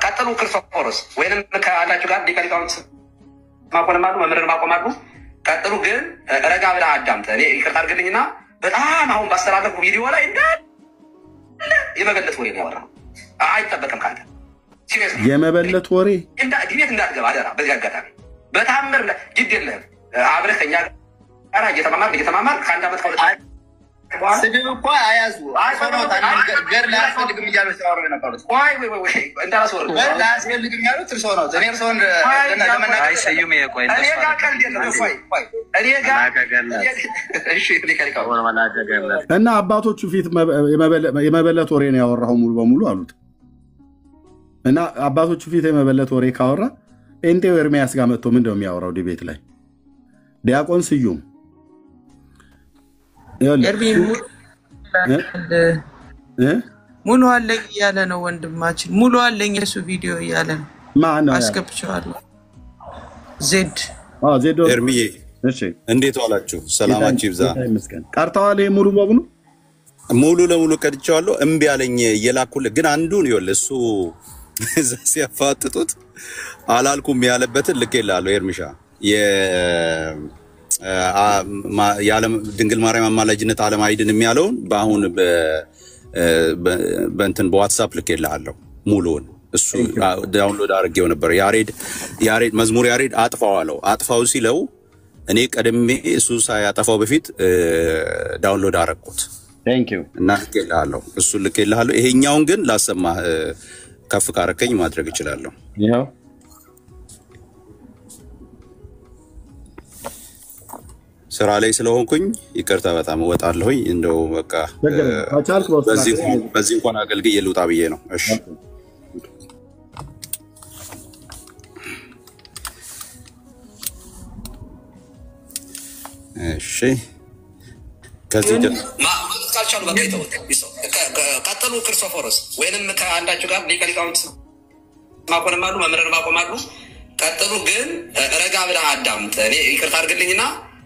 ቀጥሉ ክርስቶፎሮስ ወይንም ከአላችሁ ጋር ሊቀ ሊቃውንት ማቆማሉ መምህርን ማቆማሉ። ቀጥሉ ግን ረጋ ብለህ አዳምጠህ። እኔ ይቅርታ አድርግልኝና በጣም አሁን ባስተላለፍኩ ቪዲዮ ላይ እንዳለ የመበለት ወሬ ነው ያወራው። አይጠበቅም ካንተ
የመበለት ወሬ
ዲቤት እንዳትገባ አደራ። በዚህ አጋጣሚ በታምር ግድ የለህም። አብረህ ከኛ ጋር እየተማማር ከአንድ ዓመት ከሁለት
ስድብ እኮ አያዙ ገር ላያስፈልግም እያሉ ሲያወሩ የነበሩት
እንዳላስወርድ
ገር ላያስፈልግም ያሉት እርሶ ነው። እኔ እርሶን
እና አባቶቹ ፊት የመበለት ወሬ ነው ያወራው ሙሉ በሙሉ አሉት። እና አባቶቹ ፊት የመበለት ወሬ ካወራ ጴንጤው ኤርሚያስ ጋር መጥቶ ምንድን ነው የሚያወራው? ዲቤት ላይ ዲያቆን ስዩም
ሙሉ አለኝ እያለ ነው ወንድማችን። ሙሉ አለኝ የሱ ቪዲዮ እያለ ነው። አስገብቼዋለሁ። ዜድ
ኤርሚዬ እንዴት ዋላችሁ? ሰላማችሁ ይብዛ።
ቀርተዋል። ይሄ ሙሉ ለሙሉ ቀድቼዋለሁ። እምቢ አለኝ እየላኩልህ ግን አንዱን ይኸውልህ እሱ እዛ ሲያፋጥጡት አላልኩም ያለበትን ልኬልሃለሁ። ኤርሚሻ የዓለም ድንግል ማርያም አማላጅነት ዓለም አይድንም ያለውን በአሁን በእንትን በዋትሳፕ ልኬልሃለሁ ሙሉውን። እሱ ዳውንሎድ አድርጌው ነበር። ያሬድ መዝሙር ያሬድ አጥፋው አለው። አጥፋው ሲለው እኔ ቀድሜ እሱ ሳያጠፋው በፊት ዳውንሎድ አደረኩት እና ልኬልሃለሁ። እሱን ልኬልሃለሁ። ይሄኛውን ግን ላሰማህ ከፍ ካረከኝ ማድረግ እችላለሁ። ይኸው
ስራ ላይ ስለሆንኩኝ ይቅርታ በጣም እወጣለሁኝ። እንደው በቃ በዚህ እንኳን አገልግዬ ልውጣ ብዬ ነው። እሺ እሺ ከዚህ
ካልቻሉ በቃ ይተውት። ቀጥሉ ክርስቶፎሮስ ወይንም ከአንዳችሁ ጋር ሊቀ ሊቃውንት ማቆማሉ መምህርን ማቆማሉ። ቀጥሉ ግን ረጋ ብለህ አዳምጥ። እኔ ይቅርታ አድርግልኝና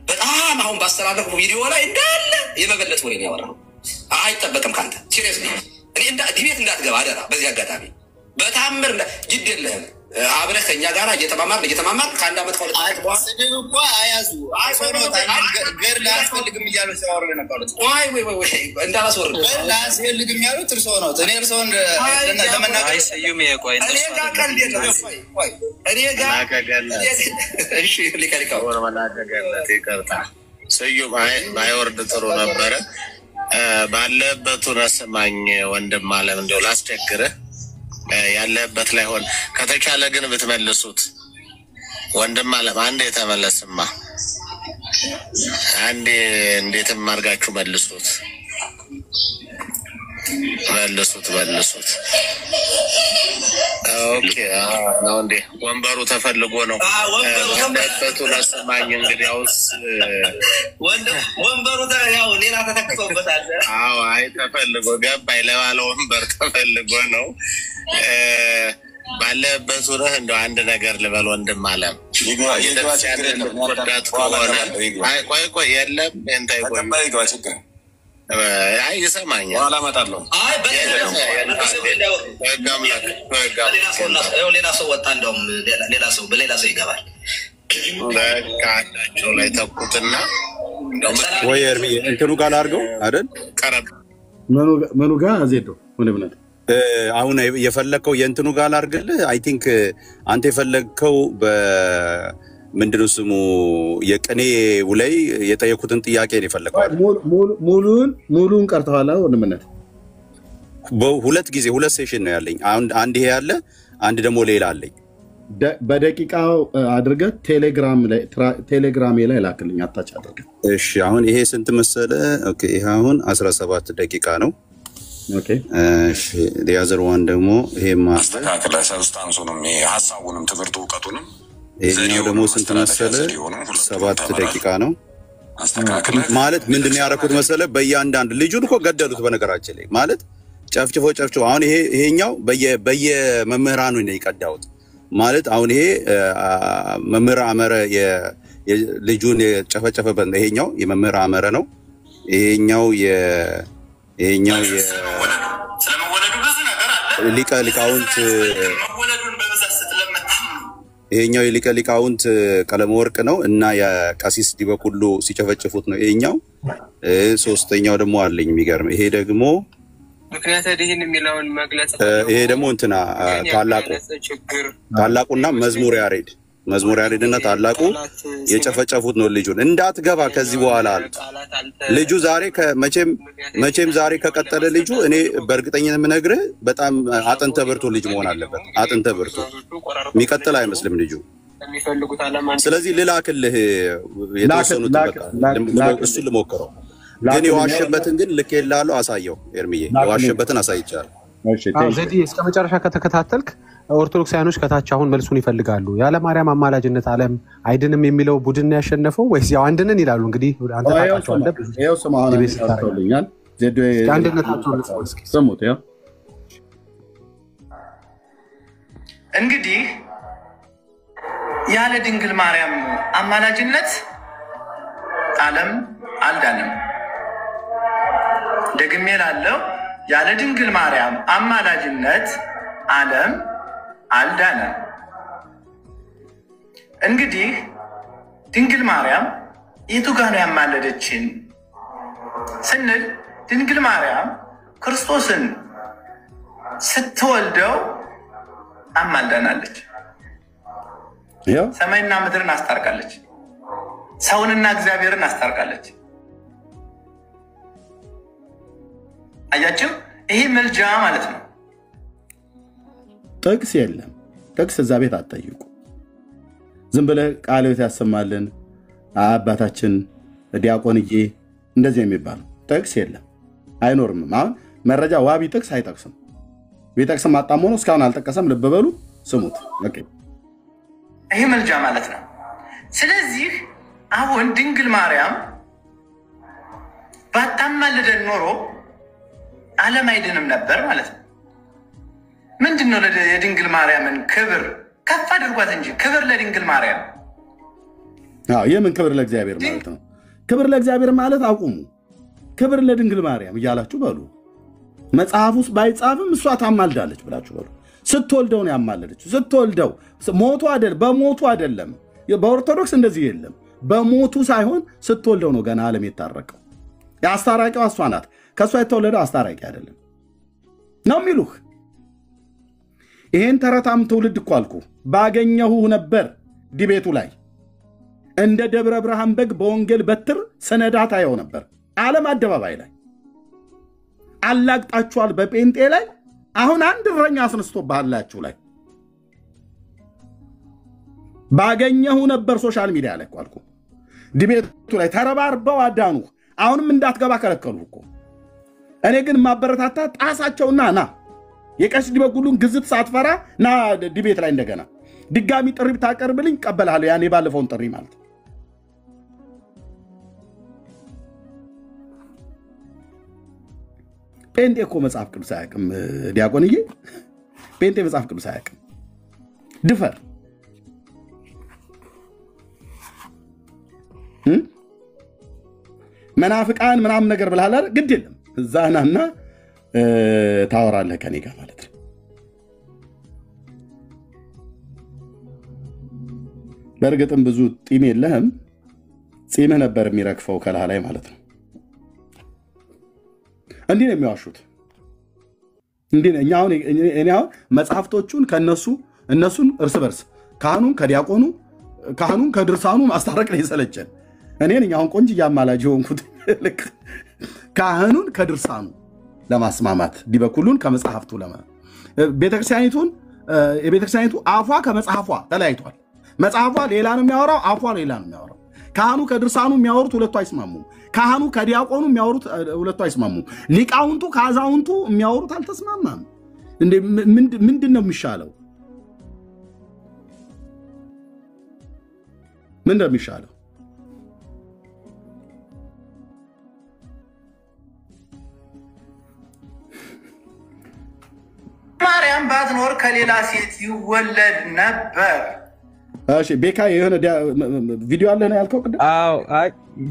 በጣም አሁን ባስተላለፍኩ ቪዲዮ ላይ እንዳለ የመበለት ወሬ ነው ያወራው። አይጠበቅም ካንተ ሲሪየስ ነው። እኔ ዲቤት እንዳትገባ አደራ። በዚህ አጋጣሚ በታምር ግድ የለህም። አብረህ ከኛ ጋር እየተማማር ከአንድ ዓመት ከሁለት በኋላ
ስድብ እኮ አያዙ ገር ላያስፈልግም እያሉ ሲያወሩ የነበሩት
እንዳላስወርድ
ገር ላያስፈልግም ያሉት እርሶ ነው። እኔ እርሶን ለመናገር
አይሰዩም። የቆይ
እኔ ጋር ቀልድ የለም። እኔ ጋር
ስዩም ባይወርድ ጥሩ ነበረ። ባለበት ነስማኝ ወንድም አለም እንደው ላስቸግርህ ያለበት ላይ ሆን ከተቻለ ግን ብትመልሱት ወንድም አለም አንዴ ተመለስማ አንዴ እንዴትም አድርጋችሁ መልሱት። መልሱት። ኦኬ ነው እንዴ? ወንበሩ ተፈልጎ ነው። ወንበሩ ለሰማኝ እንግዲያውስ ወንበሩ ያው ሌላ ተተክቶበታል። አዎ አይ ተፈልጎ ገባኝ። ለባለ ወንበር ተፈልጎ ነው። ባለበት ሆነህ እንደው አንድ ነገር ልበል ወንድም አለም ወዳት ከሆነ ቆይ የለም እንታይ አይ ይሰማኛል አላመጣለሁ ሌላ ሰው ወጣ እንደውም ሌላ ሰው ይገባል በቃቸው ላይ ተቁትና
ወይ እርሚ እንትኑ ጋር አድርገው አይደል ቀረብ
ምኑ ጋር አዜዶ ወንድምነት
አሁን የፈለከው የእንትኑ ጋር አድርግልህ አይ ቲንክ አንተ የፈለከው ምንድነው ስሙ የቅኔ ላይ የጠየቁትን ጥያቄ ነው የፈለከው
ሙሉን ቀርተዋል ወንድምነት
በሁለት ጊዜ ሁለት ሴሽን ነው ያለኝ አንድ ይሄ ያለ አንድ ደግሞ ሌላ አለኝ
በደቂቃው አድርገ ቴሌግራም ላይ ላክልኝ አታች አድርገ
እሺ አሁን ይሄ ስንት መሰለ ኦኬ ይሄ አሁን 17 ደቂቃ ነው ኦኬ እሺ the one ደግሞ ይሄ
ማስተካከለ ሰብስታንሱንም ሐሳቡንም ትምህርቱ ዕውቀቱንም
ይሄኛው ደግሞ ስንት መሰለ 7 ደቂቃ ነው ማለት ምንድነው ያረኩት መሰለ በእያንዳንድ ልጁን እኮ ገደሉት በነገራችን ላይ ማለት ጨፍጭፎ አሁን ይሄኛው በየመምህራኑ ነው ይቀዳውት ማለት አሁን ይሄ መምህር አመረ የልጁን የጨፈጨፈበት ይሄኛው የመምህር አመረ ነው ይሄኛው
ስለመወለዱ ብዙ ነገር አለ
ሊቃውንት ይሄኛው ሊቃውንት ቀለም ወርቅ ነው እና የቀሲስ ዲበኩሉ ሲጨፈጭፉት ነው ይሄኛው ሶስተኛው ደግሞ አለኝ የሚገርም ይሄ ደግሞ
ምክንያት አይደለም የሚለውን መግለጽ
ይሄ ደግሞ እንትና ታላቁና መዝሙር ያሬድና ታላቁ የጨፈጨፉት ነው ልጁን እንዳትገባ ከዚህ በኋላ ልጁ ዛሬ መቼም ዛሬ ከቀጠለ ልጁ እኔ በእርግጠኝነት ምነግርህ በጣም አጥንተ ብርቱ ልጅ መሆን አለበት አጥንተ ብርቱ የሚቀጥል አይመስልም ልጁ ስለዚህ ልላክልህ የተወሰኑት በቃ እሱ ልሞክረው ግን የዋሸበትን ግን ልኬልሃለሁ አሳየው ኤርሚዬ የዋሸበትን አሳይቻለሁ
ዘዲ እስከ መጨረሻ ከተከታተልክ ኦርቶዶክሳውያኖች ከታች አሁን መልሱን ይፈልጋሉ ያለ ማርያም አማላጅነት ዓለም አይድንም የሚለው ቡድን ያሸነፈው ወይስ ያው አንድነን ይላሉ እንግዲህ አንተ ታውቃቸዋለህ
ይሄው ሰማሁን አስተውልኛል ዘዲ
አንድነታቸው
ሰሙት ያው
እንግዲህ ያለ ድንግል ማርያም አማላጅነት ዓለም አልዳንም ደግሜ ላለው ያለ ድንግል ማርያም አማላጅነት ዓለም አልዳንም እንግዲህ ድንግል ማርያም የቱ ጋር ነው ያማለደችን ስንል ድንግል ማርያም ክርስቶስን ስትወልደው አማልዳናለች ሰማይና ምድርን አስታርቃለች ሰውንና እግዚአብሔርን አስታርቃለች አያችሁ ይሄ መልጃ ማለት ነው
ጥቅስ የለም ጥቅስ እዛ ቤት አትጠይቁ ዝም ብለህ ቃልዎት ያሰማልን አባታችን ዲያቆንዬ እንደዚህ የሚባል ጥቅስ የለም አይኖርም አሁን መረጃ ዋቢ ጥቅስ አይጠቅስም ቢጠቅስም አጣም ሆኖ እስካሁን አልጠቀሰም ልብ በሉ ስሙት ኦኬ
ይሄ መልጃ ማለት ነው ስለዚህ አሁን ድንግል ማርያም ባታማልደን ኖሮ ዓለም አይድንም ነበር ማለት ነው ምንድነው ለድንግል ማርያምን ክብር ከፍ አድርጓት እንጂ ክብር ለድንግል ማርያም
የምን ክብር ለእግዚአብሔር ማለት ነው ክብር ለእግዚአብሔር ማለት አቁሙ ክብር ለድንግል ማርያም እያላችሁ በሉ መጽሐፍ ውስጥ ባይጻፍም እሷ ታማልዳለች ብላችሁ በሉ ስትወልደው ነው ያማለደችው ስትወልደው በሞቱ አይደለም በኦርቶዶክስ እንደዚህ የለም በሞቱ ሳይሆን ስትወልደው ነው ገና ዓለም የታረቀው ያስታራቂው እሷ ናት ከሷ የተወለደው አስታራቂ አይደለም ነው የሚሉህ ይሄን ተረታም ትውልድ እኮ አልኩ ባገኘሁ ነበር ዲቤቱ ላይ እንደ ደብረ ብርሃን በግ በወንጌል በትር ሰነዳት አየው ነበር ዓለም አደባባይ ላይ አላቅጣችኋል በጴንጤ ላይ አሁን አንድ እረኛ አስነስቶባላችሁ ላይ ባገኘሁ ነበር ሶሻል ሚዲያ ላይ እኮ አልኩ ዲቤቱ ላይ ተረባርበው አዳኑ አሁንም እንዳትገባ ከለከሉ እኮ እኔ ግን ማበረታታ ጣሳቸውና ና የቀሲስ ዲበኩሉን ግዝት ሳትፈራ ና ዲቤት ላይ እንደገና ድጋሚ ጥሪ ብታቀርብልኝ ቀበልሃለሁ። ያኔ ባለፈውን ጥሪ ማለት ጴንጤ እኮ መጽሐፍ ቅዱስ አያውቅም ዲያቆንዬ፣ ጴንጤ መጽሐፍ ቅዱስ አያውቅም። ድፈር መናፍቃን ምናምን ነገር ብለሃል አይደል? ግድ የለም እዛናና ታወራለህ ከኔ ጋር ማለት ነው። በእርግጥም ብዙ ጢም የለህም፣ ጺምህ ነበር የሚረግፈው ከላህ ላይ ማለት ነው። እንዲህ ነው የሚዋሹት። እንዲህ እኔ አሁን መጽሐፍቶቹን እነሱን እርስ በርስ ካህኑን ከዲያቆኑ ካህኑን ከድርሳኑ ማስታረቅ ነው የሰለቸን። እኔ ነኝ አሁን ቆንጆ አማላጅ ሆንኩት። ልክ ካህኑን ከድርሳኑ ለማስማማት ዲበኩሉን ከመጽሐፍቱ የቤተክርስቲያኒቱ አፏ ከመጽሐፏ ተለያይቷል። መጽሐፏ ሌላ ነው የሚያወራው፣ አፏ ሌላ ነው የሚያወራው። ካህኑ ከድርሳኑ የሚያወሩት ሁለቱ አይስማሙም። ካህኑ ከዲያቆኑ የሚያወሩት ሁለቱ አይስማሙም። ሊቃውንቱ ከአዛውንቱ የሚያወሩት አልተስማማም። እንዴ ምንድን ነው የሚሻለው? ምን ነው የሚሻለው?
ማርያም ባትኖር ከሌላ ሴት ይወለድ ነበር።
እሺ ቤካ የሆነ ቪዲዮ አለ ነው ያልከው ቅድም?
አዎ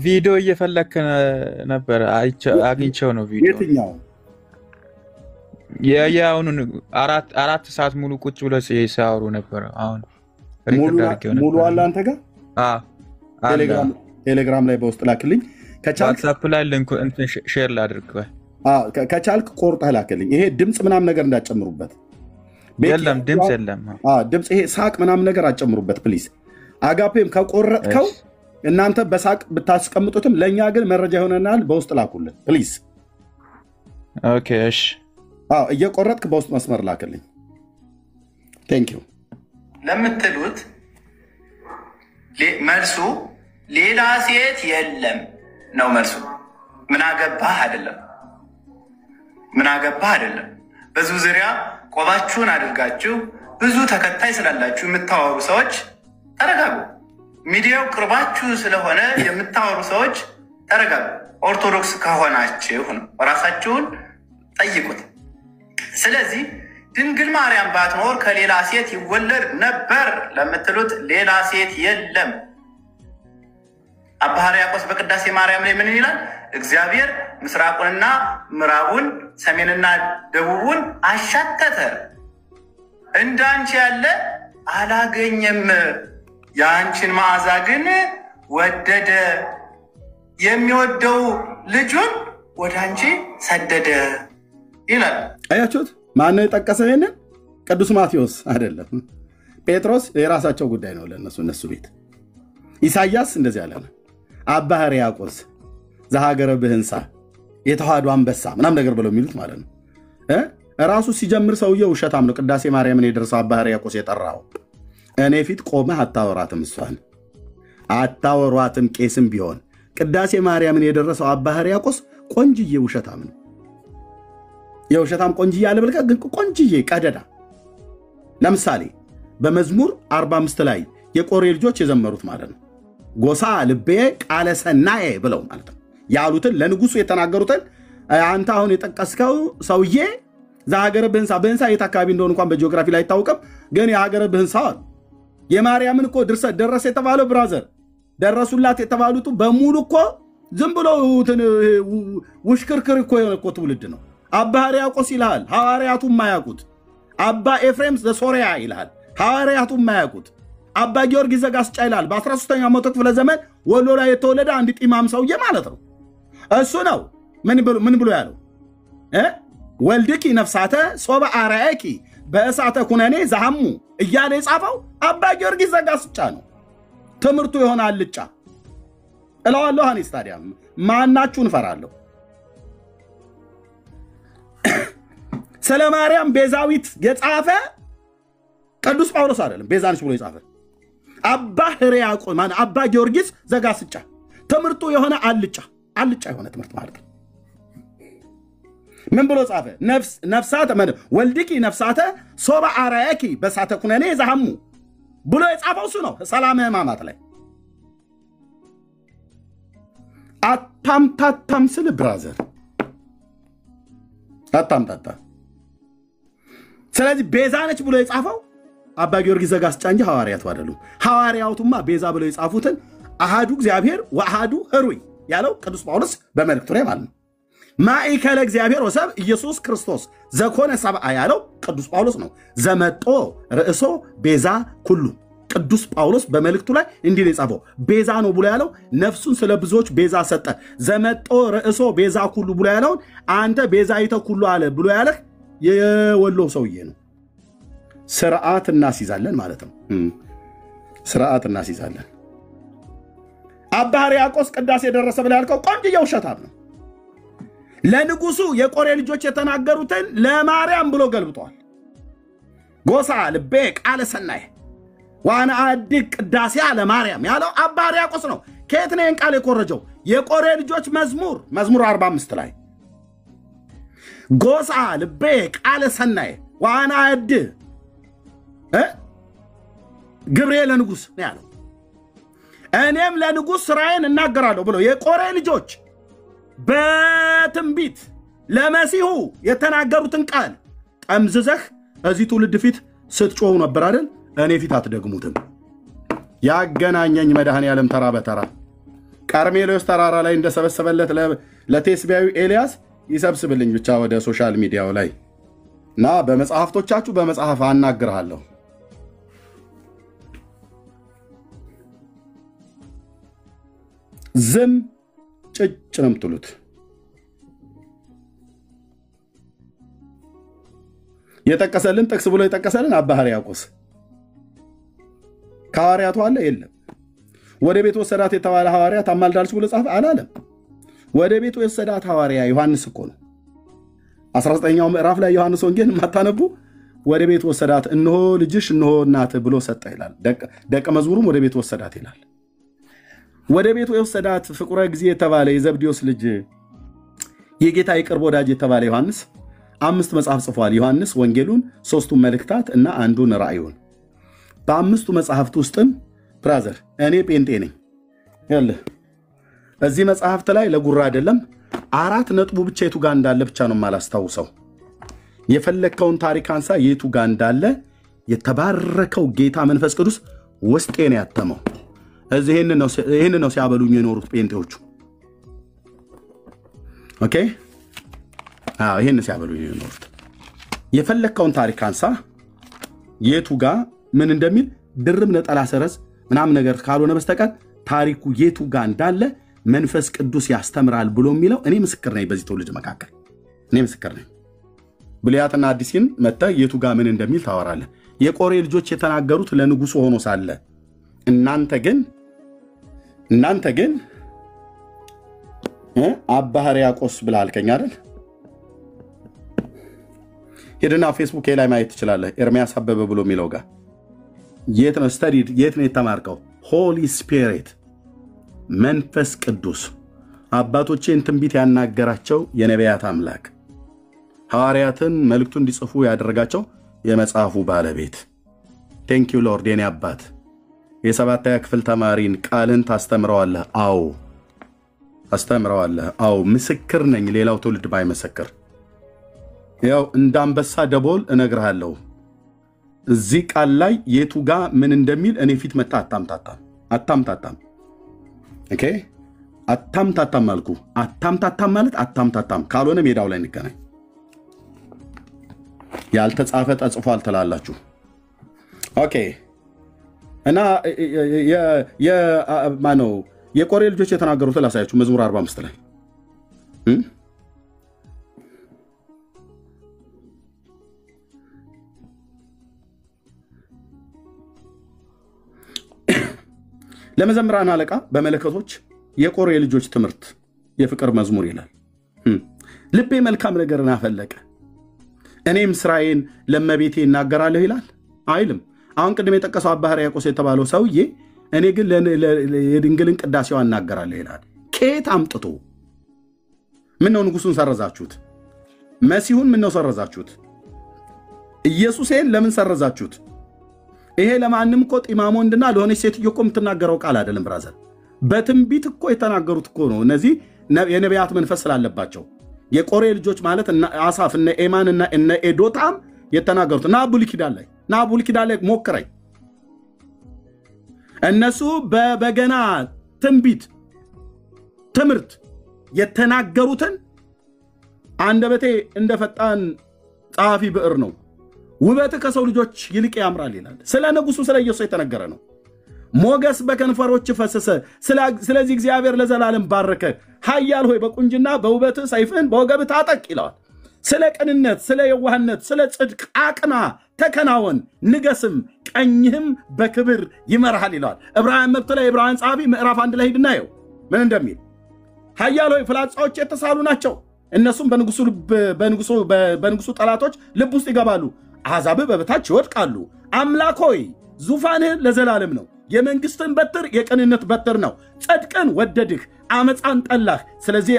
ቪዲዮ እየፈለክ ነበር፣ አግኝቼው ነው ቪዲዮ።
የትኛው?
የአሁኑን አራት ሰዓት ሙሉ ቁጭ ብለው ሲያወሩ ነበር። አሁን
ሙሉ አለ አንተ ጋር? ቴሌግራም ላይ በውስጥ ላክልኝ።
ዋትስአፕ ላይ ሊንኩ እንትን ሼር ላድርግ።
ከቻልክ ቆርጠህ ላክልኝ። ይሄ ድምፅ ምናምን ነገር እንዳጨምሩበት።
የለም ድምፅ የለም።
ድምፅ ይሄ ሳቅ ምናምን ነገር አጨምሩበት ፕሊዝ። አጋፔም ከቆረጥከው እናንተ በሳቅ ብታስቀምጡትም ለእኛ ግን መረጃ ይሆነናል። በውስጥ ላኩልን ፕሊዝ።
ኦኬ እሺ።
እየቆረጥክ በውስጥ መስመር ላክልኝ። ቴንክ ዩ
ለምትሉት መልሱ ሌላ ሴት የለም ነው መልሱ። ምን አገባህ አይደለም፣ ምን አገባህ አይደለም። በዙ ዙሪያ ቆባችሁን አድርጋችሁ ብዙ ተከታይ ስላላችሁ የምታወሩ ሰዎች ተረጋጉ። ሚዲያው ቅርባችሁ ስለሆነ የምታወሩ ሰዎች ተረጋጉ። ኦርቶዶክስ ከሆናችሁ ራሳችሁን ጠይቁት። ስለዚህ ድንግል ማርያም ባትኖር ከሌላ ሴት ይወለድ ነበር ለምትሉት ሌላ ሴት የለም። አባ ሕርያቆስ በቅዳሴ ማርያም ላይ ምን ይላል? እግዚአብሔር ምስራቁንና ምዕራቡን ሰሜንና ደቡቡን አሻተተ፣ እንዳንቺ ያለ አላገኘም፣ የአንቺን መዓዛ ግን ወደደ፣ የሚወደው ልጁን ወደ አንቺ ሰደደ ይላል።
አያችሁት? ማነው የጠቀሰው ይሄንን? ቅዱስ ማቴዎስ አይደለም፣ ጴጥሮስ። የራሳቸው ጉዳይ ነው ለነሱ ቤት። ኢሳያስ እንደዚህ ያለ ነው። አባ ሕርያቆስ ዘሀገረ ብህንሳ የተዋህዶ አንበሳ ምናምን ነገር ብለው የሚሉት ማለት ነው። ራሱ ሲጀምር ሰውየው ውሸታም ነው። ቅዳሴ ማርያምን የደረሰው አባ ሕርያቆስ የጠራው እኔ ፊት ቆመህ አታወራትም፣ እሷን አታወሯትም። ቄስም ቢሆን ቅዳሴ ማርያምን የደረሰው አባ ሕርያቆስ ቆንጅዬ ውሸታም ነው። የውሸታም ቆንጅዬ አለ ብለህ ግን ቆንጅዬ ቀደዳ። ለምሳሌ በመዝሙር 45 ላይ የቆሬ ልጆች የዘመሩት ማለት ነው ጎሳ ልቤ ቃለ ሰናዬ ብለው ማለት ነው ያሉትን ለንጉሱ የተናገሩትን አንተ አሁን የጠቀስከው ሰውዬ ዘሀገረ ብህንሳ የት አካባቢ እንደሆነ እንኳን በጂኦግራፊ ላይ አይታወቅም፣ ግን የሀገረ ብህንሳ አሉ። የማርያምን እኮ ድርሰት ደረሰ የተባለው ብራዘር ደረሱላት የተባሉት በሙሉ እኮ ዝም ብሎ ውሽክርክር እኮ የሆነ እኮ ትውልድ ነው። አባ ሕርያቆስ ይልሃል ሐዋርያቱ የማያውቁት፣ አባ ኤፍሬም ዘሶርያ ይልሃል ሐዋርያቱ የማያውቁት፣ አባ ጊዮርጊስ ዘጋስጫ ይልሃል በ13ኛው መቶ ክፍለ ዘመን ወሎ ላይ የተወለደ አንድ ጢማም ሰውዬ ማለት ነው። እሱ ነው ምን ብሎ ያለው? ወልድኪ ነፍሳተ ሶበ አርአየኪ በእሳተ ኩነኔ ዘሐሙ እያለ የጻፈው አባ ጊዮርጊስ ዘጋስጫ ነው። ትምህርቱ የሆነ አልጫ እለዋለሁ። እኔስ ታዲያ ማናችሁን እፈራለሁ? ስለ ማርያም ቤዛዊት የጻፈ ቅዱስ ጳውሎስ አይደለም፣ ቤዛ ነች ብሎ የጻፈ አባ ሕርያቆስ ማለት አባ ጊዮርጊስ ዘጋስጫ። ትምህርቱ የሆነ አልጫ የሆነ ትምህርት ማለት ነው። ምን ብሎ ጻፈ? ነፍሳተ ወልድኪ ነፍሳተ ሶባ አራያኪ በሳተ ኩነኔ ዘሐሙ ብሎ የጻፈው እሱ ነው። ሰላም ሕማማት ላይ አታምታታም ስል ብራዘር አታምታታ። ስለዚህ ቤዛ ነች ብሎ የጻፈው አባ ጊዮርጊስ ዘጋስጫ እንጂ ሐዋርያቱ አይደሉም። ሐዋርያቱማ ቤዛ ብለው የጻፉትን አሃዱ እግዚአብሔር ወአሃዱ ሕሩይ ያለው ቅዱስ ጳውሎስ በመልእክቱ ላይ ማለት ነው። ማእከለ እግዚአብሔር ወሰብ ኢየሱስ ክርስቶስ ዘኮነ ሰብአ ያለው ቅዱስ ጳውሎስ ነው። ዘመጦ ርእሶ ቤዛ ኩሉ ቅዱስ ጳውሎስ በመልእክቱ ላይ እንዲህ ነው የጻፈው። ቤዛ ነው ብሎ ያለው ነፍሱን ስለ ብዙዎች ቤዛ ሰጠ። ዘመጦ ርእሶ ቤዛ ኩሉ ብሎ ያለውን አንተ ቤዛ ይተ ኩሉ አለ ብሎ ያለህ የወሎው ሰውዬ ነው። ስርዓት እናስይዛለን ማለት ነው። ስርዓት እናስይዛለን። አባ ሕርያቆስ ቅዳሴ ደረሰ ብለ ያልከው ቆንጆ ውሸታም ነው። ለንጉሱ የቆሬ ልጆች የተናገሩትን ለማርያም ብሎ ገልብጧል። ጎሳ ልቤ ቃለ ሰናይ ዋና አድቅ ቅዳሴ ለማርያም ያለው አባ ሕርያቆስ ነው። ከየት ነው ቃል የኮረጀው? የቆሬ ልጆች መዝሙር 45 ላይ ጎሳ ልቤ ቃለ ሰናይ ዋና አድ ገብርኤል ለንጉስ ነው ያለው። እኔም ለንጉስ ስራዬን እናገራለሁ ብሎ የቆሬ ልጆች በትንቢት ለመሲሁ የተናገሩትን ቃል ጠምዝዘህ እዚህ ትውልድ ፊት ስትጮሁ ነበር አይደል? እኔ ፊት አትደግሙትም። ያገናኘኝ መድኃኔዓለም ተራ በተራ ቀርሜሎስ ተራራ ላይ እንደሰበሰበለት ለቴስቢያዊ ኤልያስ ይሰብስብልኝ ብቻ ወደ ሶሻል ሚዲያው ላይ እና በመጽሐፍቶቻችሁ በመጽሐፍ አናግርሃለሁ። ዝም ጭጭ ነው የምትሉት። የጠቀሰልን ጥቅስ ብሎ የጠቀሰልን አባ ሕርያቆስ ከሐዋርያቱ አለ የለም። ወደ ቤት ወሰዳት የተባለ ሐዋርያ ታማልዳለች ብሎ ጻፈ አላለም። ወደ ቤት ወሰዳት ሐዋርያ ዮሐንስ እኮ ነው። 19ኛው ምዕራፍ ላይ ዮሐንስ ወንጌል ማታነቡ ወደ ቤት ወሰዳት እነሆ ልጅሽ እነሆ እናት ብሎ ሰጠ ይላል። ደቀ መዝሙሩም ወደ ቤት ወሰዳት ይላል። ወደ ቤት ወሰዳት ፍቁረ ጊዜ የተባለ የዘብዴዎስ ልጅ የጌታ የቅርብ ወዳጅ የተባለ ዮሐንስ 5 መጽሐፍ ጽፏል። ዮሐንስ ወንጌሉን፣ 3ቱን መልእክታት እና አንዱን ራእዩን። በ5ቱ መጽሐፍት ውስጥም ብራዘር እኔ ጴንጤ ነኝ ያለ እዚህ መጽሐፍት ላይ ለጉራ አይደለም 4 ነጥቡ ብቻ የቱ ጋር እንዳለ ብቻ ነው ማላስታውሰው። የፈለከውን ታሪክ አንሳ የቱ ጋር እንዳለ የተባረከው ጌታ መንፈስ ቅዱስ ውስጤ ነው ያተመው። እዚህ ይሄን ነው ሲያበሉኝ የኖሩት ጴንጤዎቹ። ኦኬ ይሄን ሲያበሉኝ የኖሩት የፈለከውን ታሪክ አንሳ የቱ ጋር ምን እንደሚል ድርብ ነጠላ ሰረዝ ምናምን ነገር ካልሆነ በስተቀር ታሪኩ የቱ ጋር እንዳለ መንፈስ ቅዱስ ያስተምራል ብሎ የሚለው እኔ ምስክር ነኝ። በዚህ ትውልድ መካከል እኔ ምስክር ነኝ። ብሉያትና አዲስን መጣ የቱ ጋር ምን እንደሚል ታወራለህ። የቆሬ ልጆች የተናገሩት ለንጉሱ ሆኖ ሳለ እናንተ ግን አባ ሕርያቆስ ብላልከኝ አይደል? ሄድና ፌስቡክ ላይ ማየት ትችላለህ። ኤርሚያስ አበበ ብሎ የሚለው ጋር የት ነው ስተዲድ የት ነው የተማርከው? ሆሊ ስፒሪት መንፈስ ቅዱስ አባቶቼን ትንቢት ያናገራቸው የነቢያት አምላክ ሐዋርያትን መልእክቱ እንዲጽፉ ያደረጋቸው የመጽሐፉ ባለቤት ቴንክ ዩ ሎርድ የኔ አባት የ7ኛ ክፍል ተማሪን ቃልን ታስተምረዋለህ? አዎ አስተምረዋለህ። አዎ ምስክር ነኝ። ሌላው ትውልድ ባይመሰክር ያው እንዳንበሳ ደቦል እነግርሃለሁ። እዚህ ቃል ላይ የቱ ጋር ምን እንደሚል እኔ ፊት መጣ አታምታታም። ኦኬ አታምታታም አልኩ። አታምታታም ማለት አታምታታም ካልሆነ ሜዳው ላይ እንገናኝ። ያልተጻፈ ተጽፏል ትላላችሁ። ኦኬ እና ማነው የቆሬ ልጆች የተናገሩት ላሳያችሁ። መዝሙር 45 ላይ ለመዘምራን አለቃ በመለከቶች የቆሬ ልጆች ትምህርት የፍቅር መዝሙር ይላል። ልቤ መልካም ነገርን አፈለቀ እኔም ስራዬን ለመቤቴ እናገራለሁ ይላል አይልም። አሁን ቅድም የጠቀሰው አባ ሕርያቆስ የተባለው ሰውዬ እኔ ግን የድንግልን ቅዳሴዋ እናገራለሁ ይላል። ከየት አምጥቶ ምን ነው ንጉሱን ሰረዛችሁት? መሲሁን ምን ነው ሰረዛችሁት? ኢየሱስን ለምን ሰረዛችሁት? ይሄ ለማንም እኮ ጢማሞ እንድና ለሆነች ሴትዮ እኮ የምትናገረው ቃል አይደለም ብራዘር። በትንቢት እኮ የተናገሩት እኮ ነው። እነዚህ የነቢያት መንፈስ ስላለባቸው የቆሬ ልጆች ማለት አሳፍ እነ ኤማን እና እነ ኤዶታም የተናገሩት ና ብሉይ ኪዳን ላይ ሞክረኝ። እነሱ በበገና ትንቢት ትምህርት የተናገሩትን አንደበቴ እንደፈጣን ጸሐፊ ብዕር ነው ውበት ከሰው ልጆች ይልቅ ያምራል ይላል። ስለ ንጉሱ ስለ ኢየሱስ የተነገረ ነው። ሞገስ በከንፈሮች ፈሰሰ፣ ስለዚህ እግዚአብሔር ለዘላለም ባረከ። ኃያል ሆይ በቁንጅና በውበት ሰይፍን በወገብህ ታጠቅ ይለዋል። ስለ ቅንነት፣ ስለ የዋህነት፣ ስለ ጽድቅ አቅና፣ ተከናወን፣ ንገስም፣ ቀኝህም በክብር ይመራሃል ይለዋል። ዕብራውያን መብት ላይ ዕብራውያን ጸሐፊ ምዕራፍ 1 ላይ ሂድና ይው ምን እንደሚል ኃያል ሆይ ፍላጻዎች የተሳሉ ናቸው፣ እነሱም በንጉሱ ጠላቶች ልብ ውስጥ ይገባሉ፣ አሕዛብ በበታች ይወድቃሉ። አምላክ ሆይ ዙፋንህ ለዘላለም ነው፣ የመንግስትን በትር የቅንነት በትር ነው። ጽድቅን ወደድህ፣ አመፃን ጠላህ፣ ስለዚህ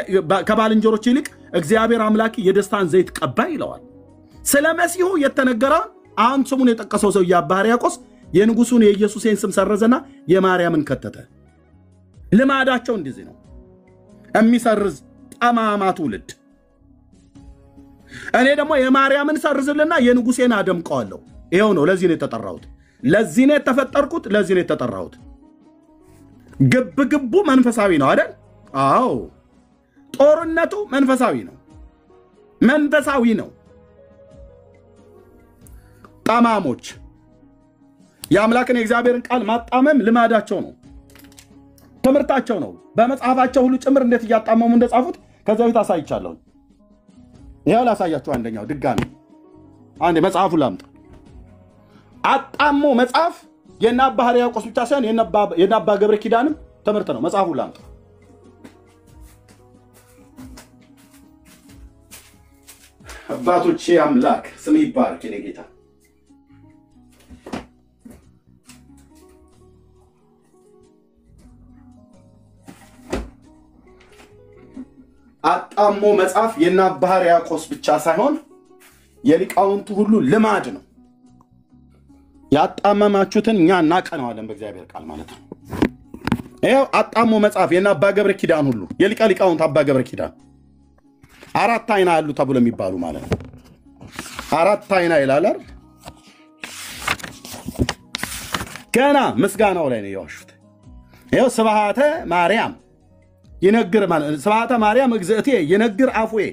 ከባልንጀሮች ይልቅ እግዚአብሔር አምላክ የደስታን ዘይት ቀባ ይለዋል። ስለ መሲሁ የተነገረ አሁን ስሙን የጠቀሰው ሰው አባ ሕርያቆስ የንጉሱን የኢየሱስን ስም ሰረዘና የማርያምን ከተተ። ልማዳቸው እንደዚህ ነው፣ የሚሰርዝ ጠማማ ትውልድ። እኔ ደግሞ የማርያምን ሰርዝልና የንጉሴን አደምቀዋለሁ። ይሄው ነው። ለዚህ ነው የተጠራሁት፣ ለዚህ ነው የተፈጠርኩት፣ ለዚህ ነው የተጠራሁት። ግብግቡ መንፈሳዊ ነው አይደል? አዎ። ጦርነቱ መንፈሳዊ ነው። ጠማሞች የአምላክን የእግዚአብሔርን ቃል ማጣመም ልማዳቸው ነው፣ ትምህርታቸው ነው። በመጽሐፋቸው ሁሉ ጭምር እንዴት እያጣመሙ እንደጻፉት ከዛ በፊት አሳይቻለሁ። ይሄው ላሳያችሁ። አንደኛው ድጋሚ አንዴ መጽሐፉን ላምጣ። አጣሞ መጽሐፍ የእነ አባ ሕርያቆስ ብቻ ሳይሆን የእነ አባ ገብረ ኪዳንም ትምህርት ነው። መጽሐፉን ላምጣ። አባቶቼ አምላክ ስም ይባረክ የኔ ጌታ። አጣሞ መጽሐፍ የእነ አባ ሕርያቆስ ብቻ ሳይሆን የሊቃውንቱ ሁሉ ልማድ ነው። ያጣመማችሁትን እኛ እናቀነዋለን በእግዚአብሔር ቃል ማለት ነው። ይሄው አጣሞ መጽሐፍ የእነ አባ ገብረ ኪዳን ሁሉ ሊቃውንት አባ ገብረ ኪዳን አራት አይና ያሉ ተብሎ የሚባሉ ማለት ነው። አራት አይና ይላል። ገና ምስጋናው ላይ ነው የዋሹት። ይሄው ስብሐተ ማርያም ይነግር ማለት ስብሐተ ማርያም እግዝእቴ ይነግር አፉዬ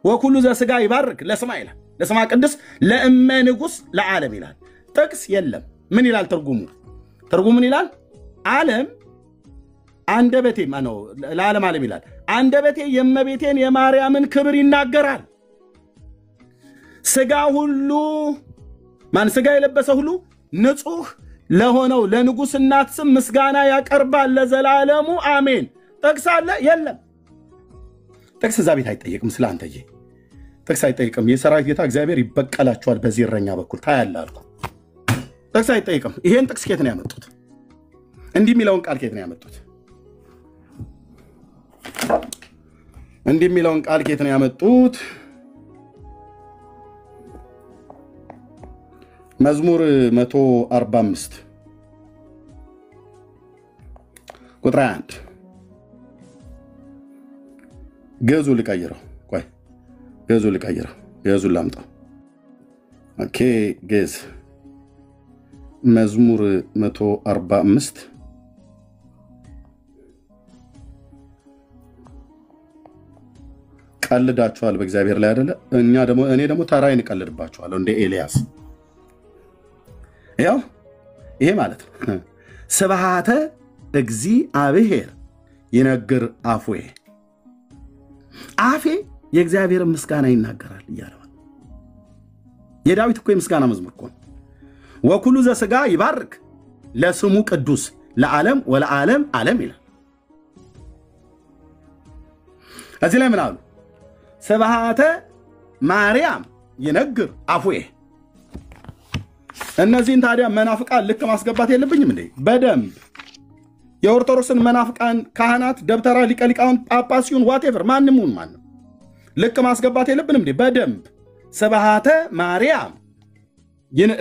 ወኩሉ ዘሥጋ ይባርክ ለስማ ይላል። ለስማ ቅዱስ ለእመ ንጉሥ ለዓለም ይላል። ጥቅስ የለም። ምን ይላል ትርጉሙ? ምን ይላል? ዓለም አንደበቴ ማነው? ለዓለም ይላል። አንደበቴ የእመቤቴን የማርያምን ክብር ይናገራል። ሥጋ ሁሉ ሥጋ የለበሰ ሁሉ ንጹሕ ለሆነው ለንጉሥ እናት ስም ምስጋና ያቀርባል ለዘላለሙ አሜን። ጥቅስ አለ? የለም። ጥቅስ እዛ ቤት አይጠየቅም። ስለ አንተዬ ጥቅስ አይጠይቅም። የሰራዊት ጌታ እግዚአብሔር ይበቀላቸዋል በዚህ እረኛ በኩል ታያለህ አልኩ። ጥቅስ አይጠይቅም። ይሄን ጥቅስ ከየት ነው ያመጡት? እንዲህ የሚለውን ቃል ከየት ነው ያመጡት? እንዲህ የሚለውን ቃል ከየት ነው ያመጡት? መዝሙር 145 ቁጥር 1 ገዙ ልቀይረው። ቆይ ገዙ ልቀይረው። ገዙ ላምጣው። ኦኬ ገዝ መዝሙር 145 ቀልዳችኋል በእግዚአብሔር ላይ አይደለ? እኔ ደግሞ ተራዬን እቀልድባችኋለሁ እንደ ኤልያስ። ያው ይሄ ማለት ነው ስብሐተ እግዚአብሔር ይነግር አፉዬ፣ አፌ የእግዚአብሔርን ምስጋና ይናገራል እያለ የዳዊት እኮ የምስጋና መዝሙር እኮ ነው። ወኩሉ ዘሥጋ ይባርክ ለስሙ ቅዱስ ለዓለም ወለዓለም ዓለም ይላል። እዚህ ላይ ምን አሉ? ስብሐተ ማርያም ይነግር አፉዬ። እነዚህን ታዲያ መናፍቃን ልክ ማስገባት የለብኝም እንዴ? በደንብ የኦርቶዶክስን መናፍቃን ካህናት፣ ደብተራ፣ ሊቀ ሊቃውንት፣ ጳጳስ ይሁን ዋቴቨር ማንም ልክ ማስገባት የለብንም እንዴ? በደንብ ስብሃተ ማርያም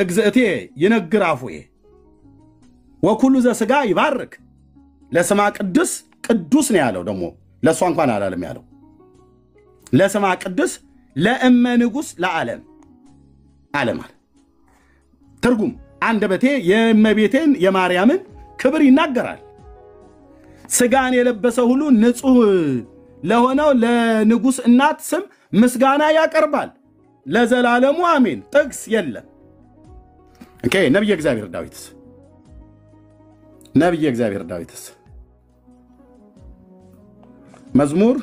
እግዝእቴ ይነግር አፉዬ ወኩሉ ዘሥጋ ይባርክ ለስማ ቅዱስ ነው ያለው። ደግሞ ለእሷ እንኳን አላለም ያለው ለስማ ቅዱስ ለእመ ንጉሥ ለዓለም ዓለም አለ። ትርጉም አንደበቴ የእመቤቴን የማርያምን ክብር ይናገራል። ስጋን የለበሰ ሁሉ ንጹሕ ለሆነው ለንጉሥ እናት ስም ምስጋና ያቀርባል ለዘላለሙ አሜን። ጥቅስ የለም። ኦኬ ነብየ እግዚአብሔር ዳዊትስ መዝሙር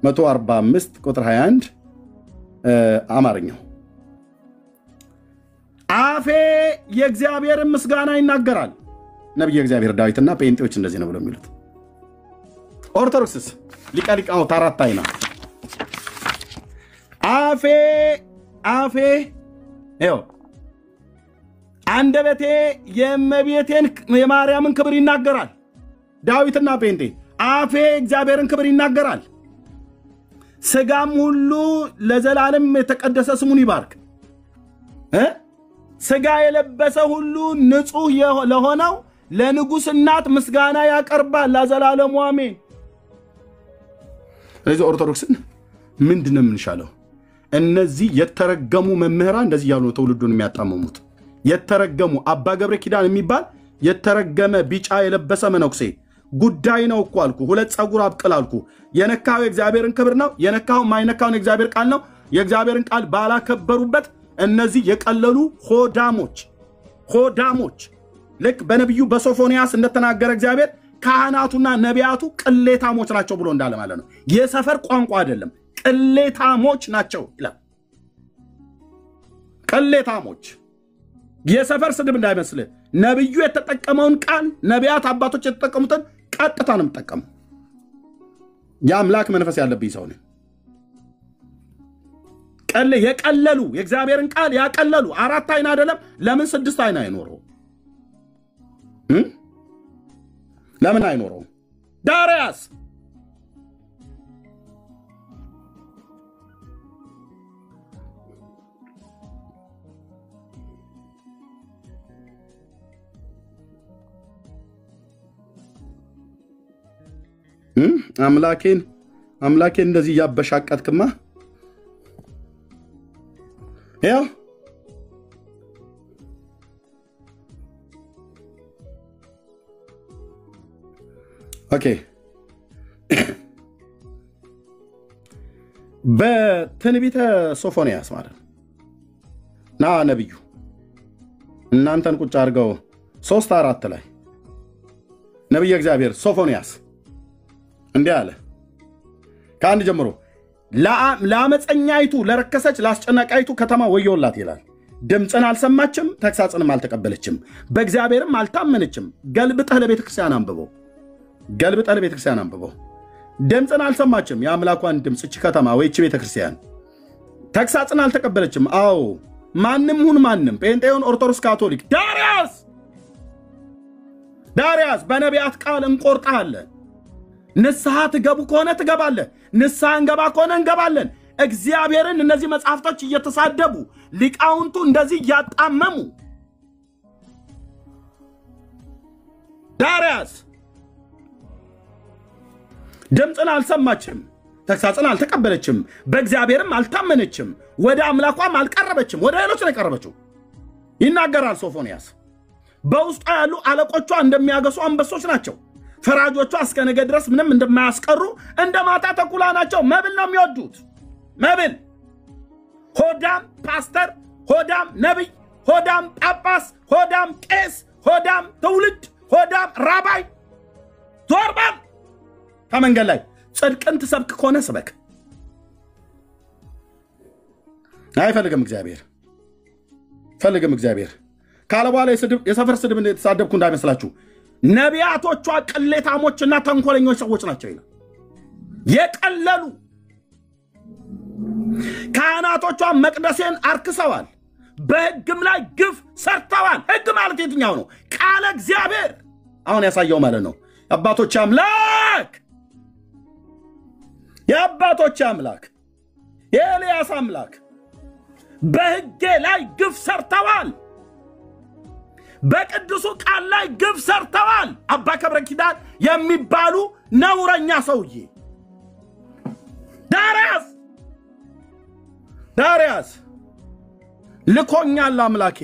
145 ቁጥር 21 አማርኛው አፌ የእግዚአብሔርን ምስጋና ይናገራል። ነብየ እግዚአብሔር ዳዊትና ጴንጤዎች እንደዚህ ነው ብለው የሚሉት። ኦርቶዶክስስ ሊቃሊቃው ታራታይና አፌ ይኸው አንደበቴ የእመቤቴን የማርያምን ክብር ይናገራል። ዳዊትና ጴንጤ አፌ እግዚአብሔርን ክብር ይናገራል። ስጋም ሁሉ ለዘላለም የተቀደሰ ስሙን ይባርክ። ስጋ የለበሰ ሁሉ ንጹሕ ለሆነው ለንጉሥ እናት ምስጋና ያቀርባል ለዘላለሙ አሜን። ስለዚህ ኦርቶዶክስን ምንድነው የምንሻለው? እነዚህ የተረገሙ መምህራን እንደዚህ ያሉ ትውልዱን የሚያጣመሙት የተረገሙ አባ ገብረ ኪዳን የሚባል የተረገመ ቢጫ የለበሰ መነኩሴ ጉዳይ ነው እኮ አልኩ። ሁለት ጸጉር አብቅል አልኩ። የነካው የእግዚአብሔርን ክብር ነው፣ የነካው ማይነካውን የእግዚአብሔር ቃል ነው። የእግዚአብሔርን ቃል ባላከበሩበት እነዚህ የቀለሉ ሆዳሞች ልክ በነቢዩ በሶፎንያስ እንደተናገረ እግዚአብሔር ካህናቱና ነቢያቱ ቅሌታሞች ናቸው ብሎ እንዳለ ማለት ነው። የሰፈር ቋንቋ አይደለም፣ ቅሌታሞች ናቸው ይላል። ቅሌታሞች የሰፈር ስድብ እንዳይመስልህ። ነቢዩ የተጠቀመውን ቃል ነቢያት አባቶች የተጠቀሙትን ቀጥታ ነው የምጠቀመው። የአምላክ መንፈስ ያለብኝ ሰው ነኝ። የቀለሉ የእግዚአብሔርን ቃል ያቀለሉ አራት አይና አይደለም ለምን ስድስት አይና አይኖረው? ለምን አይኖረው? ዳርያስ አምላኬን እንደዚህ ያበሻቀጥክማ ያው ኦኬ በትንቢተ ሶፎንያስ ማለት ና ነብዩ እናንተን ቁጭ አድርገው 3:4 ላይ ነብዩ እግዚአብሔር ሶፎንያስ እንዲህ አለ። ከአንድ ጀምሮ ለአመፀኛይቱ ለረከሰች ላስጨናቃይቱ ከተማ ወዮላት ይላል። ድምፅን አልሰማችም፣ ተግሳጽንም አልተቀበለችም፣ በእግዚአብሔርም አልታመነችም። ገልብጠህ ለቤተክርስቲያን አንብበው። ድምፅን አልሰማችም፣ የአምላኳን ድምፅ እች ከተማ ወይ እች ቤተክርስቲያን። ተግሳጽን አልተቀበለችም። አዎ ማንም ሁን ማንም፣ ጴንጤውን፣ ኦርቶዶክስ፣ ካቶሊክ፣ ዳርያስ በነቢያት ቃል እንቆርጣለን። ንስሐ ትገቡ ከሆነ ትገባለህ፣ ንስሐ እንገባ ከሆነ እንገባለን። እግዚአብሔርን እነዚህ መጽሐፍቶች እየተሳደቡ ሊቃውንቱ እንደዚህ እያጣመሙ ዳርያስ ድምፅን አልሰማችም፣ ተግሳጽን አልተቀበለችም፣ በእግዚአብሔርም አልታመነችም፣ ወደ አምላኳም አልቀረበችም። ወደ ሌሎች ነው የቀረበችው ይናገራል ሶፎንያስ። በውስጧ ያሉ አለቆቿ እንደሚያገሱ አንበሶች ናቸው። ፈራጆቿ እስከ ነገ ድረስ ምንም እንደማያስቀሩ እንደ ማታ ተኩላ ናቸው። መብል ነው የሚወዱት፣ መብል። ሆዳም ፓስተር፣ ሆዳም ነቢይ፣ ሆዳም ጳጳስ፣ ሆዳም ቄስ፣ ሆዳም ትውልድ፣ ሆዳም ራባይ። ዞርባል ከመንገድ ላይ ጽድቅን ትሰብክ ከሆነ ስበክ። አይፈልግም እግዚአብሔር ካለ በኋላ የሰፈር ስድብ የተሳደብኩ እንዳይመስላችሁ። ነቢያቶቿ ቅሌታሞችና ተንኮለኞች ሰዎች ናቸው ይላል። የቀለሉ ካህናቶቿ መቅደሴን አርክሰዋል፣ በሕግም ላይ ግፍ ሰርተዋል። ሕግ ማለት የትኛው ነው? ቃለ እግዚአብሔር አሁን ያሳየው ማለት ነው። የአባቶች አምላክ የኤልያስ አምላክ በሕጌ ላይ ግፍ ሰርተዋል በቅዱሱ ቃል ላይ ግፍ ሰርተዋል አባ ገብረ ኪዳን የሚባሉ ነውረኛ ሰውዬ ዳርያስ ልኮኛል አምላኬ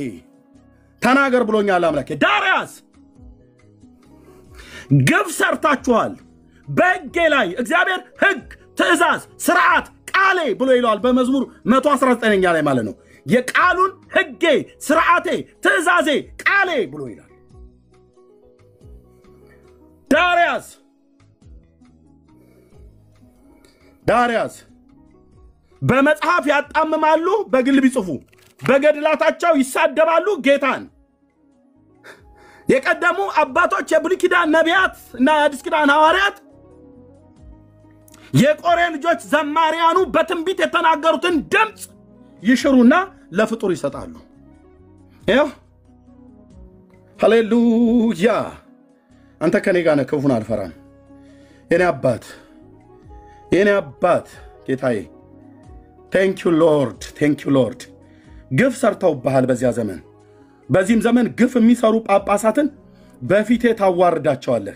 ተናገር ብሎኛል አምላኬ ዳርያስ ግፍ ሰርታችኋል በሕጌ ላይ እግዚአብሔር ሕግ ትእዛዝ ሥርዓት ቃሌ ብሎ ይለዋል በመዝሙር 119ኛ ላይ ማለት ነው የቃሉን ሕጌ ሥርዓቴ ትእዛዜ ቃሌ ብሎ ይላል ዳርያስ በመጽሐፍ ያጣምማሉ በግል ቢጽፉ በገድላታቸው ይሳደባሉ ጌታን የቀደሙ አባቶች የብሉይ ኪዳን ነቢያት እና የአዲስ ኪዳን ሐዋርያት የቆሬ ልጆች ዘማሪያኑ በትንቢት የተናገሩትን ድምጽ ይሽሩና ለፍጡር ይሰጣሉ ይኸው ሃሌሉያ አንተ ከኔ ጋር ነህ ክፉን አልፈራም የኔ አባት ጌታዬ Thank you Lord ግፍ ሰርተውብሃል በዚያ ዘመን በዚህም ዘመን ግፍ የሚሰሩ ጳጳሳትን በፊቴ ታዋርዳቸዋለህ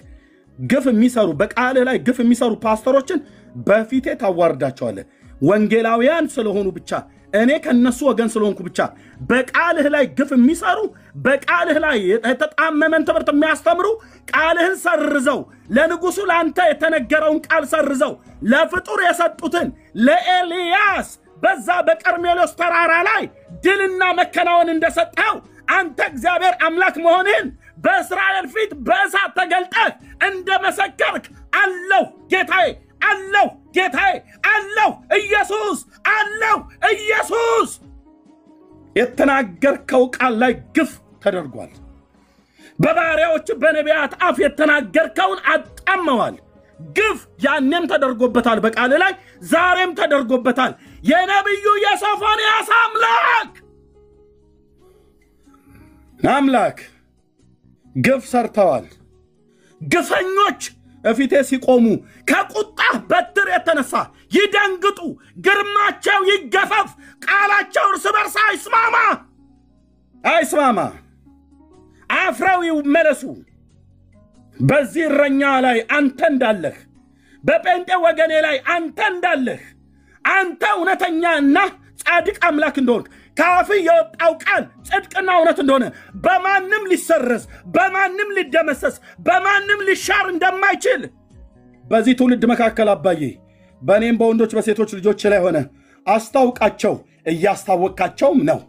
ግፍ የሚሰሩ በቃልህ ላይ ግፍ የሚሰሩ ፓስተሮችን በፊቴ ታዋርዳቸዋለህ ወንጌላውያን ስለሆኑ ብቻ እኔ ከነሱ ወገን ስለሆንኩ ብቻ በቃልህ ላይ ግፍ የሚሰሩ በቃልህ ላይ የተጣመመን ትምህርት የሚያስተምሩ ቃልህን ሰርዘው ለንጉሱ ላንተ የተነገረውን ቃል ሰርዘው ለፍጡር የሰጡትን ለኤልያስ በዛ በቀርሜሎስ ተራራ ላይ ድልና መከናወን እንደሰጠው አንተ እግዚአብሔር አምላክ መሆንህን በእስራኤል ፊት በእሳት ተገልጠህ እንደመሰከርክ አለው ጌታዬ አለው ኢየሱስ የተናገርከው ቃል ላይ ግፍ ተደርጓል በባሪያዎች በነቢያት አፍ የተናገርከውን አጣመዋል ግፍ ያንም ተደርጎበታል በቃል ላይ ዛሬም ተደርጎበታል የነብዩ የሶፎንያስ አምላክ ግፍ ሰርተዋል ግፈኞች እፊቴ ሲቆሙ ከቁጣ በትር የተነሳ ይደንግጡ ግርማቸው ይገፈፍ ቃላቸው እርስ በርስ አይስማማ አፍረው ይመለሱ በዚህ እረኛ ላይ አንተ እንዳለህ በጴንጤ ወገኔ ላይ አንተ እንዳለህ አንተ እውነተኛና ጻድቅ አምላክ እንደሆንክ ካፍ የወጣው ቃል ጽድቅና እውነት እንደሆነ በማንም ሊሰረዝ በማንም ሊደመሰስ በማንም ሊሻር እንደማይችል በዚህ ትውልድ መካከል አባዬ በእኔም በወንዶች በሴቶች ልጆች ላይ ሆነ አስታውቃቸው እያስታወቃቸውም ነው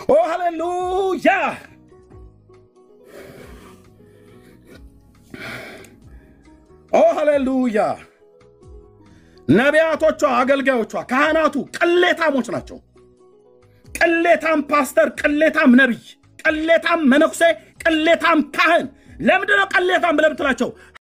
ኦ ሃሌሉያ ኦ ሃሌሉያ ነቢያቶቿ አገልጋዮቿ ካህናቱ ቅሌታሞች ናቸው ቅሌታም ፓስተር ቅሌታም ነብይ ቅሌታም መነኩሴ ቅሌታም ካህን ለምንድነው ቅሌታም ብለህ ብትላቸው